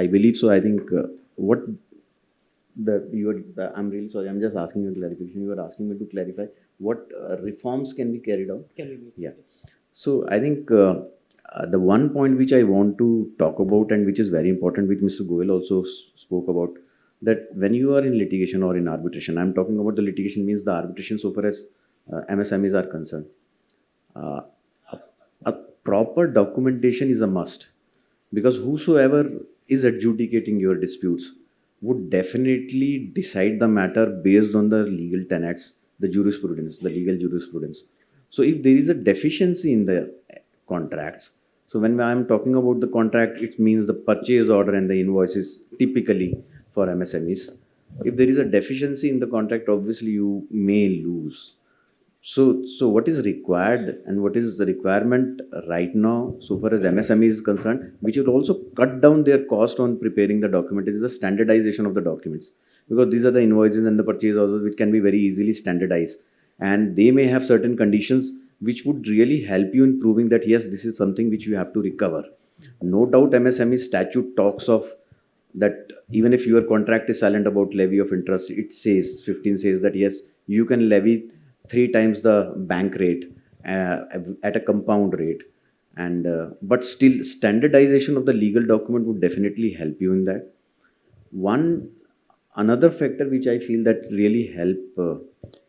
I believe so. I think I'm really sorry. I'm just asking you a clarification. You were asking me to clarify what reforms can be carried out. Can we make Yeah. So I think the one point which I want to talk about and which is very important, which Mr. Goel also spoke about, that when you are in litigation or in arbitration, I'm talking about the litigation means the arbitration so far as MSMEs are concerned. A proper documentation is a must, because whosoever is adjudicating your disputes would definitely decide the matter based on the legal tenets, the jurisprudence, the legal jurisprudence. So if there is a deficiency in the contracts, so when I'm talking about the contract, it means the purchase order and the invoices typically for MSMEs. If there is a deficiency in the contract, obviously you may lose. So what is required and what is the requirement right now, so far as MSME is concerned, which will also cut down their cost on preparing the document, is the standardization of the documents. Because these are the invoices and the purchase orders which can be very easily standardized. And they may have certain conditions which would really help you in proving that, yes, this is something which you have to recover. No doubt MSME statute talks of that even if your contract is silent about levy of interest, it says, 15 says that, yes, you can levy 3 times the bank rate at a compound rate. And but still, standardization of the legal document would definitely help you in that. One another factor which I feel that really help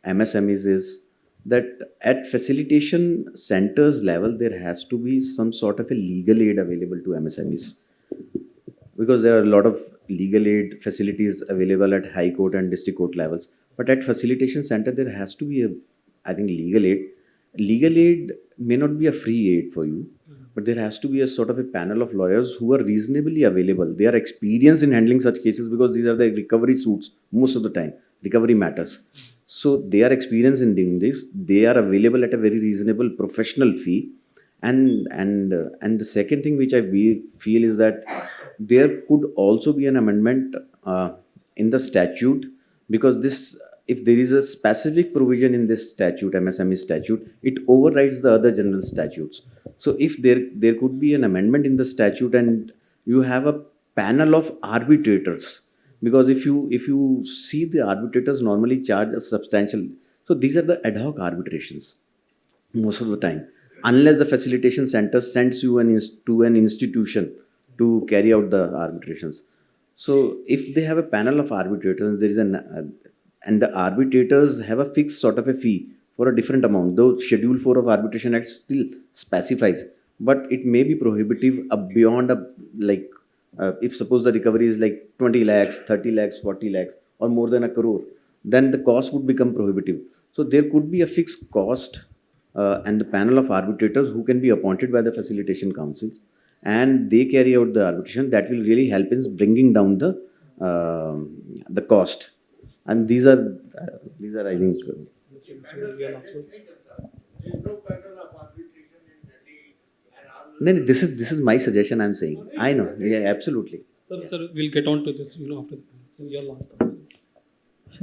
MSMEs is that at facilitation centers level there has to be some sort of a legal aid available to MSMEs, because there are a lot of legal aid facilities available at high court and district court levels, but at facilitation center there has to be a, I think, legal aid may not be a free aid for you, but there has to be a sort of a panel of lawyers who are reasonably available. They are experienced in handling such cases because these are the recovery suits most of the time, recovery matters. So they are experienced in doing this. They are available at a very reasonable professional fee. And the second thing which feel is that there could also be an amendment in the statute, because this, if there is a specific provision in this statute, MSME statute, it overrides the other general statutes. So if there could be an amendment in the statute and you have a panel of arbitrators, because if you see, the arbitrators normally charge a substantial, so these are the ad hoc arbitrations most of the time, unless the facilitation center sends you to an institution to carry out the arbitrations. So if they have a panel of arbitrators, there is and the arbitrators have a fixed sort of a fee for a different amount, though Schedule 4 of Arbitration Act still specifies, but it may be prohibitive beyond if suppose the recovery is like 20 lakhs, 30 lakhs, 40 lakhs, or more than a crore, then the cost would become prohibitive. So there could be a fixed cost and the panel of arbitrators who can be appointed by the facilitation councils, and they carry out the arbitration. That will really help in bringing down the cost. And these are I think. Your last words. There is no pattern of arbitration in Delhi and all. Then this is my suggestion. I'm saying. I know. Yeah, absolutely. Sir, we'll get on to this, after the so your last answer.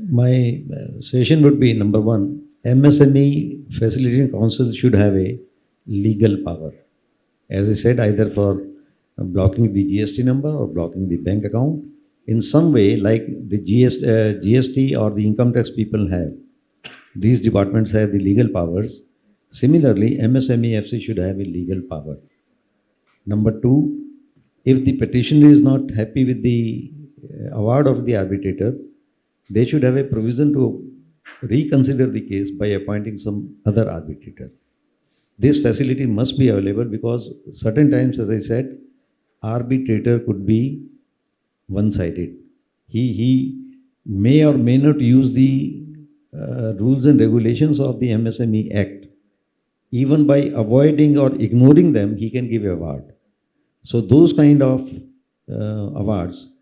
My suggestion would be, number one, MSME Facilitation Council should have a legal power. As I said, either for blocking the GST number or blocking the bank account, in some way, like the GST or the income tax people have. These departments have the legal powers. Similarly, MSME FC should have a legal power. Number two, if the petitioner is not happy with the award of the arbitrator, they should have a provision to reconsider the case by appointing some other arbitrator. This facility must be available because certain times, as I said, arbitrator could be one-sided. He may or may not use the rules and regulations of the MSME Act. Even by avoiding or ignoring them, he can give award. So those kind of awards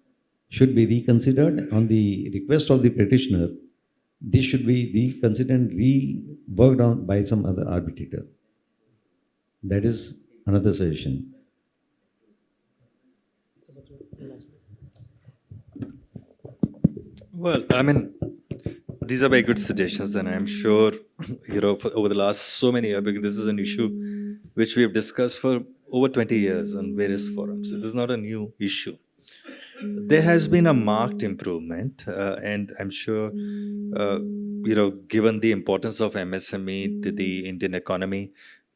should be reconsidered on the request of the petitioner. This should be reconsidered and reworked on by some other arbitrator. That is another suggestion. Well, I mean, these are very good suggestions, and I'm sure, over the last so many years, because this is an issue which we have discussed for over 20 years on various forums. So this is not a new issue. There has been a marked improvement, and I'm sure, given the importance of MSME to the Indian economy,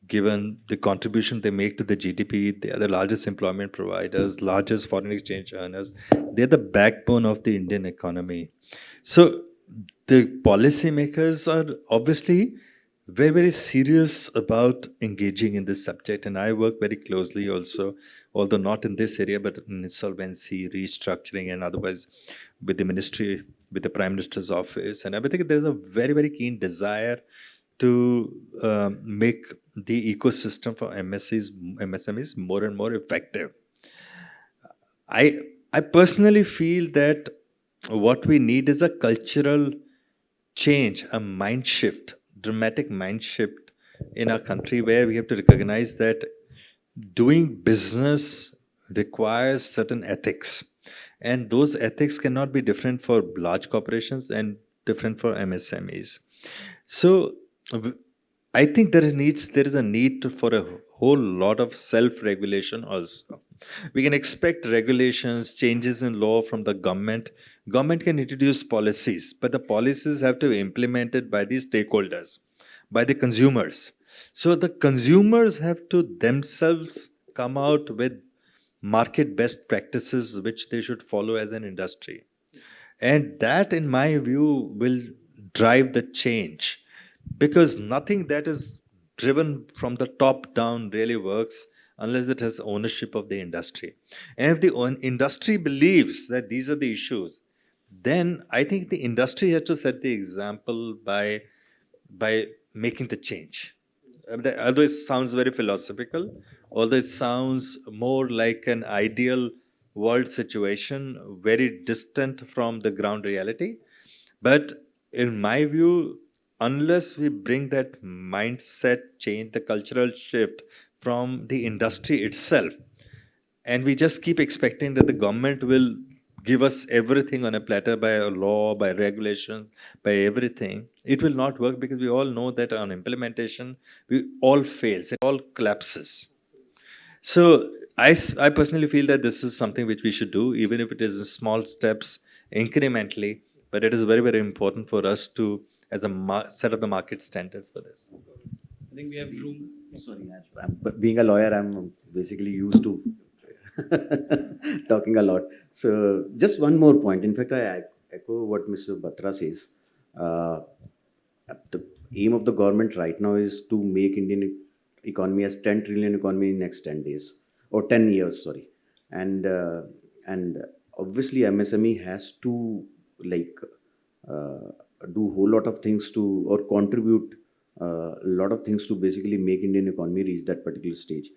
given the contribution they make to the GDP, they are the largest employment providers, largest foreign exchange earners. They're the backbone of the Indian economy. So the policymakers are obviously very, very serious about engaging in this subject. And I work very closely also, although not in this area, but in insolvency, restructuring, and otherwise with the ministry, with the Prime Minister's office. And I think there's a very, very keen desire to make the ecosystem for MSMEs more and more effective. I personally feel that what we need is a cultural change, a mind shift, dramatic mind shift in our country, where we have to recognize that doing business requires certain ethics. And those ethics cannot be different for large corporations and different for MSMEs. So I think there is a need for a whole lot of self-regulation also. We can expect regulations, changes in law from the government. Government can introduce policies, but the policies have to be implemented by the stakeholders, by the consumers. So the consumers have to themselves come out with market best practices which they should follow as an industry. And that, in my view, will drive the change, because nothing that is driven from the top down really works unless it has ownership of the industry. And if the industry believes that these are the issues, then I think the industry has to set the example by making the change. Although it sounds very philosophical, although it sounds more like an ideal world situation, very distant from the ground reality. But in my view, unless we bring that mindset change, the cultural shift from the industry itself, and we just keep expecting that the government will give us everything on a platter by a law, by regulations, by everything, it will not work, because we all know that on implementation, we all fails, it all collapses. So I personally feel that this is something which we should do, even if it is in small steps, incrementally, but it is very, very important for us to, as a set of the market standards for this. I think we have room. Sorry, but being a lawyer, I'm basically used to talking a lot. So just one more point. In fact, I echo what Mr. Batra says. The aim of the government right now is to make Indian economy as 10 trillion economy in next 10 days or 10 years, sorry. And obviously MSME has to do whole lot of things to, or contribute a lot of things to basically make Indian economy reach that particular stage.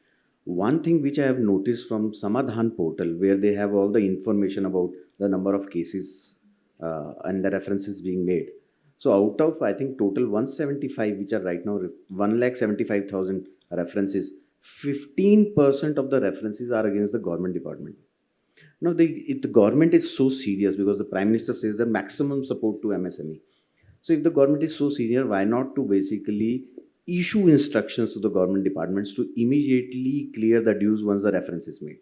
One thing which I have noticed from Samadhan portal, where they have all the information about the number of cases and the references being made. So out of, I think, total 175, which are right now 1,75,000 references, 15% of the references are against the government department. Now, the government is so serious, because the Prime Minister says the maximum support to MSME. So if the government is so serious, why not to basically issue instructions to the government departments to immediately clear the dues once the reference is made?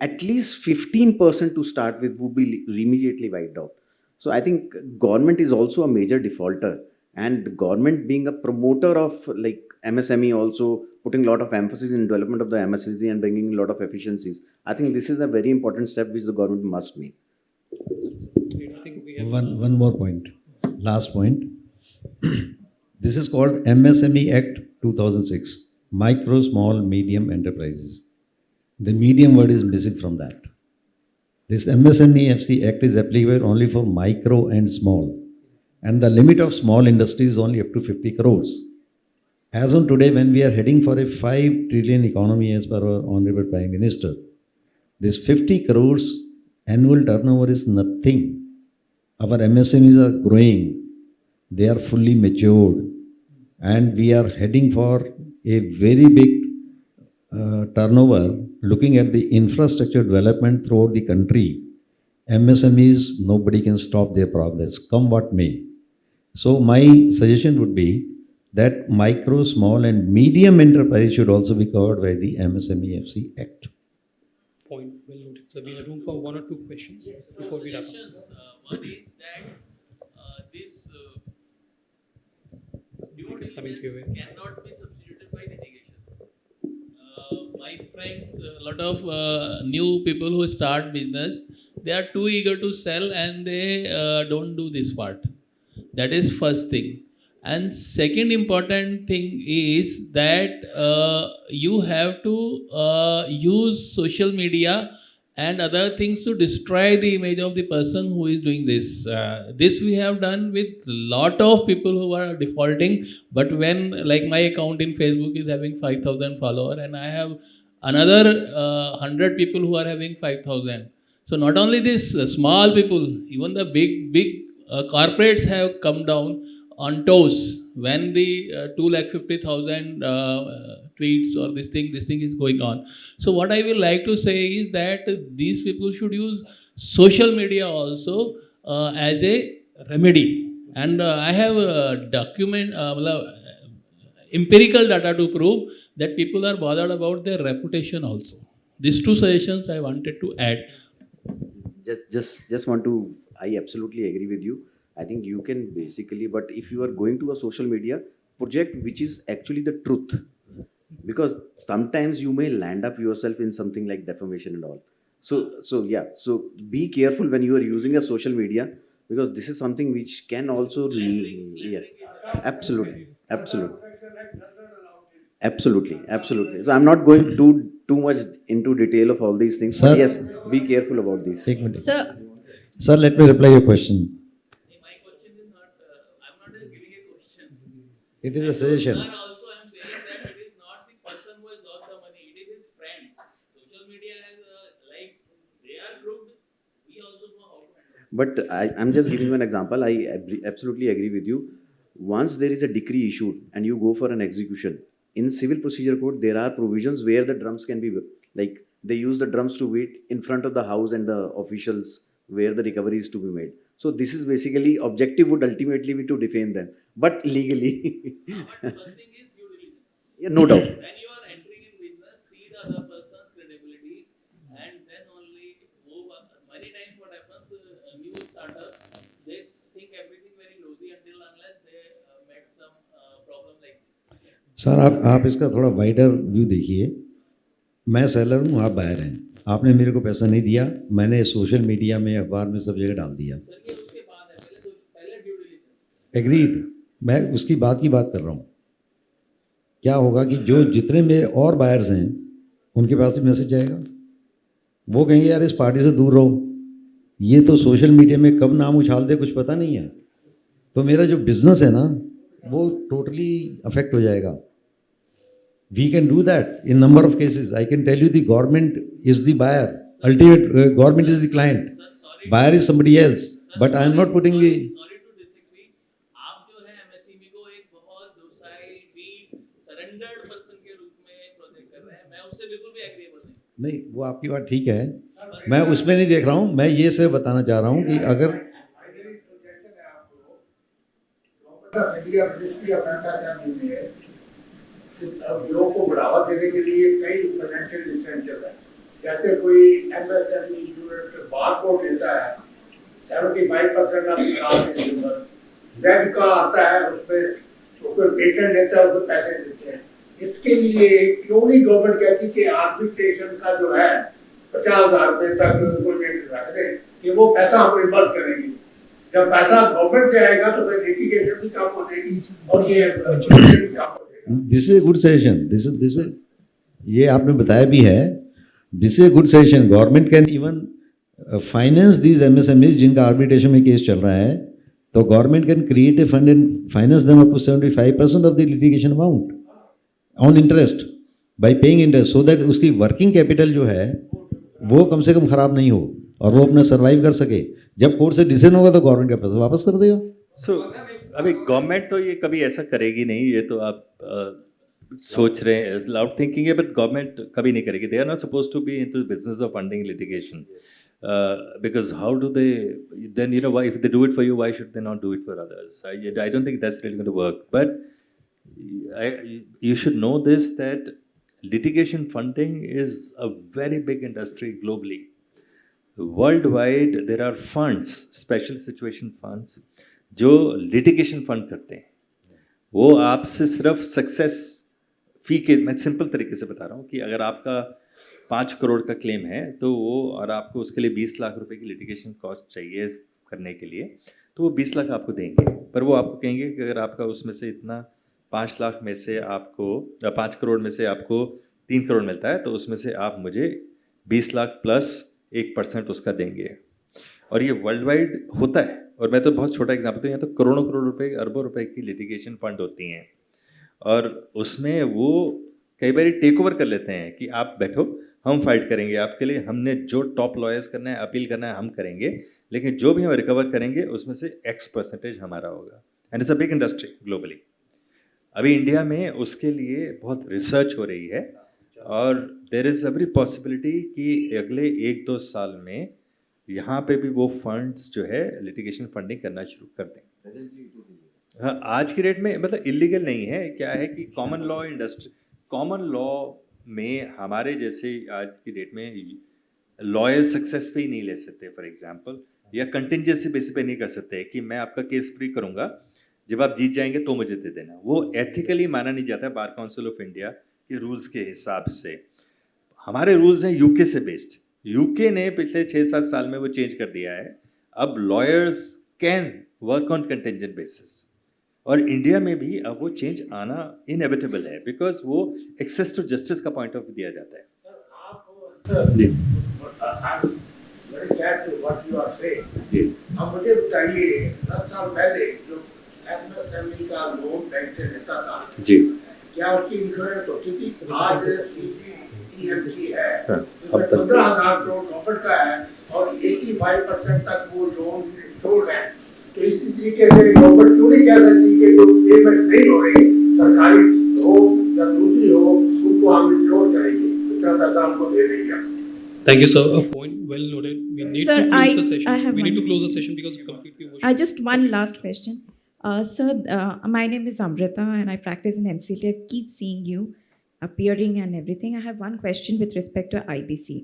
At least 15% to start with would be immediately wiped out. So I think government is also a major defaulter, and the government being a promoter of MSME, also putting a lot of emphasis in development of the MSME and bringing a lot of efficiencies. I think this is a very important step which the government must make. I think we have One more point, last point. This is called MSME Act 2006, Micro, Small, Medium Enterprises. The medium word is missing from that. This MSME FC Act is applicable only for micro and small. And the limit of small industry is only up to 50 crores. As on today, when we are heading for a 5 trillion economy as per our Honorable Prime Minister, this 50 crores annual turnover is nothing. Our MSMEs are growing. They are fully matured. And we are heading for a very big turnover. Looking at the infrastructure development throughout the country, MSMEs, nobody can stop their progress, come what may. So my suggestion would be that micro, small and medium enterprise should also be covered by the MSME FC Act. point well noted. So we have room for one or two questions before we wrap up. One is that this due It's coming to you. diligence cannot be substituted by litigation. My friends, a lot of new people who start business, they are too eager to sell and they don't do this part. That is first thing. And second important thing is that you have to use social media and other things to destroy the image of the person who is doing this. This we have done with lot of people who are defaulting, but when like my account in Facebook is having 5,000 followers and I have another 100 people who are having 5,000. So not only this small people, even the big corporates have come down on toes when the 250,000 tweets or this thing is going on. So what I will like to say is that these people should use social media also as a remedy. And I have a empirical data to prove that people are bothered about their reputation also. These two suggestions I wanted to add. Just want to, I absolutely agree with you. I think you can basically, but if you are going to a social media, project which is actually the truth, because sometimes you may land up yourself in something like defamation and all. So be careful when you are using a social media, because this is something which can also yeah, absolutely, absolutely. So I'm not going too much into detail of all these things, Sir, but yes, be careful about this. एक minute Sir, sir, let me reply your question. My question is not, I'm not just giving a question. It is a suggestion. Sir, also I'm saying that it is not the person who has lost the money, it is his friends. Social media has, like, they are crooked, we also know how to handle it. But I'm just giving you an example. I absolutely agree with you. Once there is a decree issued and you go for an execution, in civil procedure code, there are provisions where the drums can be, like, they use the drums to wait in front of the house and the officials where the recovery is to be made. So this is basically, objective would ultimately be to defame them, but legally. But first thing is due diligence. Yeah, no doubt. When you are entering in business, see the other person's credibility, and then only many times what happens, new startups, they think everything very rosy unless they met some problem like this. Sir, आप इसका थोड़ा wider view देखिए. मैं seller हूँ, आप buyer हैं. आपने मेरे को पैसा नहीं दिया, मैंने सोशल मीडिया में, अखबार में, सब जगह डाल दिया. सर ये उसके बाद है, पहले ड्यू डिलिजेंस. एग्रीड. मैं उसकी बात कर रहा हूँ. क्या होगा कि जो जितने मेरे और बायर्स हैं उनके पास भी मैसेज जाएगा, वो कहेंगे यार इस पार्टी से दूर रहो. ये तो सोशल मीडिया में कब नाम उछाल दे कुछ पता नहीं है. तो मेरा जो बिजनेस है ना वो टोटली अफेक्ट हो जाएगा. We can do that in number of cases. I can tell you the government is the buyer. Ultimate government is the client. Buyer is somebody else. But I am not putting the. Sorry to disagree. आप जो है MSME को एक बहुत docile, weak, surrendered person के रूप में project कर रहे हैं. मैं उससे बिल्कुल भी agreeable नहीं. नहीं, वो आपकी बात ठीक है, मैं उसमें नहीं देख रहा हूँ. मैं ये सिर्फ बताना चाह रहा हूँ कि अगर उद्योग को बढ़ावा देने के लिए कई फाइनेंशियल इंस्ट्रूमेंट चल रहे हैं. जैसे कोई MSME यूनिट बारकोड लेता है, 75% आप करा वेब का आता है, उसमें तो कोई पेटेंट लेता है, उसको पैसे देते हैं. इसके लिए क्यों नहीं गवर्नमेंट कहती कि आर्बिट्रेशन का जो है 50,000 रुपए तक उनको रख दे कि वो पैसा हम रिवर्स करेंगे. जब पैसा गवर्नमेंट से आएगा तो फिर लिटिगेशन भी कम हो जाएगी और ये भी कम हो. This is good suggestion. This is ये आपने बताया भी है. This is good suggestion. Government can even finance these MSMEs जिनका आर्बिट्रेशन में केस चल रहा है. तो government can create a fund and finance them up to 75% of the litigation amount on interest by paying interest, so that उसकी working capital जो है वो कम से कम खराब नहीं हो और वो अपना सर्वाइव कर सके. जब कोर्ट से डिसीजन होगा तो गवर्नमेंट का पैसा वापस कर देगा. सो अभी गवर्नमेंट तो ये कभी ऐसा करेगी नहीं, ये तो आप सोच रहे हैं, लाउड थिंकिंग है, बट गवर्नमेंट कभी नहीं करेगी. They are not suppose to be into the business of funding litigation, because how do they then, you know, why if they do it for you, why should they not do it for others? I don't think that's really going to work. But you should know this, that litigation funding is a very big industry globally. Worldwide there are funds, special situation funds, जो litigation fund करते हैं. वो आपसे सिर्फ success फी के, मैं simple तरीके से बता रहा हूँ कि अगर आपका 5 करोड़ का क्लेम है तो वो, और आपको उसके लिए 20 लाख रुपए की लिटिगेशन कॉस्ट चाहिए करने के लिए, तो वो 20 लाख आपको देंगे. पर वो आपको कहेंगे कि अगर आपका उसमें से इतना 5 लाख में से आपको 5 करोड़ में से आपको 3 करोड़ मिलता है, तो उसमें से आप मुझे 20 लाख प्लस 1% उसका देंगे. और ये वर्ल्ड वाइड होता है. और मैं तो बहुत छोटा एग्जाम्पल दूँ, यहाँ तो करोड़ों करोड़ रुपए, अरबों रुपए की लिटिगेशन फंड होती हैं, और उसमें वो कई बार टेक ओवर कर लेते हैं कि आप बैठो, हम फाइट करेंगे आपके लिए, हमने जो टॉप लॉयर्स करना है, अपील करना है, हम करेंगे, लेकिन जो भी हम रिकवर करेंगे उसमें से X% हमारा होगा. And it's a big industry globally. अभी इंडिया में उसके लिए बहुत रिसर्च हो रही है, और देयर इज एवरी पॉसिबिलिटी कि अगले 1-2 साल में यहाँ पे भी वो फंड्स जो है लिटिगेशन फंडिंग करना शुरू कर दें. हाँ, आज की डेट में मतलब इलीगल नहीं है. क्या है कि common law industry, common law में हमारे जैसे आज की डेट में लॉयर सक्सेस पे ही नहीं ले सकते फॉर एग्जांपल, या कंटिंजेंसी बेसिस पे नहीं कर सकते कि मैं आपका केस फ्री करूंगा जब आप जीत जाएंगे तो मुझे दे देना, वो एथिकली माना नहीं जाता बार काउंसिल ऑफ इंडिया के रूल्स के हिसाब से। हमारे रूल्स हैं यूके से बेस्ड, यूके ने पिछले 6-7 साल में वो चेंज कर दिया है, अब lawyers can work on contingent basis, और इंडिया में भी अब वो चेंज आना इनएविटेबल है, बिकॉज वो एक्सेस टू जस्टिस का पॉइंट ऑफ व्यू दिया जाता है। Very glad to what you are saying. अब मुझे बताइए 10 साल पहले जो MSME का लोन बैंक से लेता था जी, क्या उसकी इंश्योरेंस होती थी? आज CCEMC है, हाँ, उसमें 15,000 करोड़ प्रॉफिट का है और 85% तक वो लोन इंश्योर्ड है। तो इसी तरीके से गवर्नमेंट क्यों नहीं कह सकती कि जो पेमेंट नहीं हो रही, सरकारी हो या दूसरी हो, उनको हम इंश्योर करेंगे, इतना पैसा हमको दे देंगे। Thank you, sir. A point well noted. We need Sir, to close the I session. have We need one. to close the session because we completely overshot. I just one last question. Sir, my name is Amrita and I practice in NCT. I keep seeing you appearing and everything. I have one question with respect to IBC.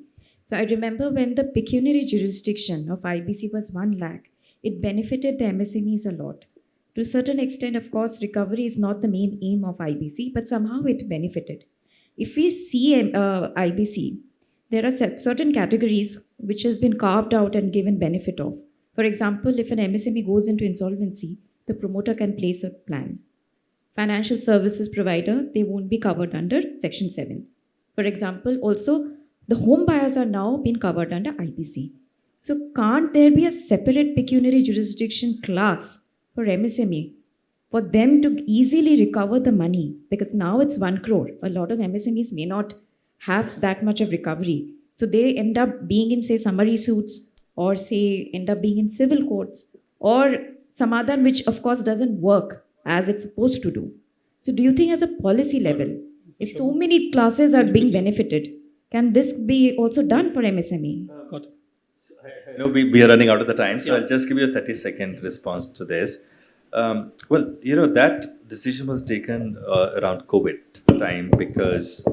So I remember when the pecuniary jurisdiction of IBC was 1 lakh, it benefited the MSMEs a lot. To a certain extent, of course, recovery is not the main aim of IBC, but somehow it benefited. If we see IBC, there are certain categories which has been carved out and given benefit of. For example, if an MSME goes into insolvency, the promoter can place a plan. Financial services provider, they won't be covered under Section 7. For example, also, the home buyers are now being covered under IBC. So can't there be a separate pecuniary jurisdiction class for MSME for them to easily recover the money? Because now it's 1 crore. A lot of MSMEs may not have that much of recovery. So they end up being in, say, summary suits, or say end up being in civil courts, or some other which of course doesn't work as it's supposed to do. So do you think as a policy level, if so many classes are being benefited, can this be also done for MSME? Got it. No, we are running out of the time, so Yeah. I'll just give you a 30-second response to this. Well, that decision was taken around COVID time because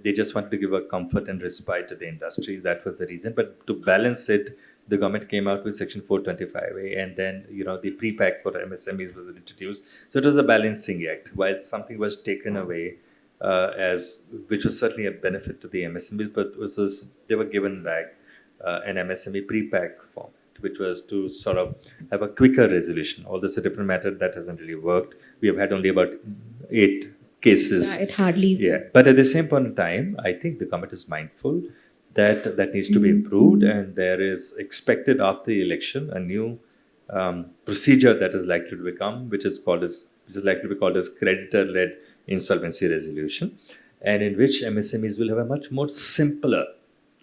they just wanted to give a comfort and respite to the industry. That was the reason. But to balance it, the government came out with Section 425A, and then the pre-pack for MSMEs was introduced. So it was a balancing act. While something was taken away, which was certainly a benefit to the MSMEs, but they were given back an MSME pre-pack format, which was to sort of have a quicker resolution. Although it's a different matter, that hasn't really worked. We have had only about 8 cases. Yeah, it hardly. Yeah, but at the same point in time, I think the government is mindful that needs to be improved, and there is expected after the election a new procedure that is likely to become, which is likely to be called as creditor-led insolvency resolution, and in which MSMEs will have a much more simpler,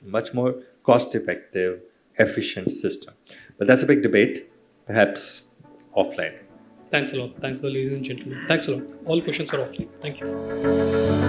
much more cost-effective, efficient system. But that's a big debate, perhaps offline. Thanks a lot. Thanks a lot, ladies and gentlemen. Thanks a lot. All questions are offline. Thank you.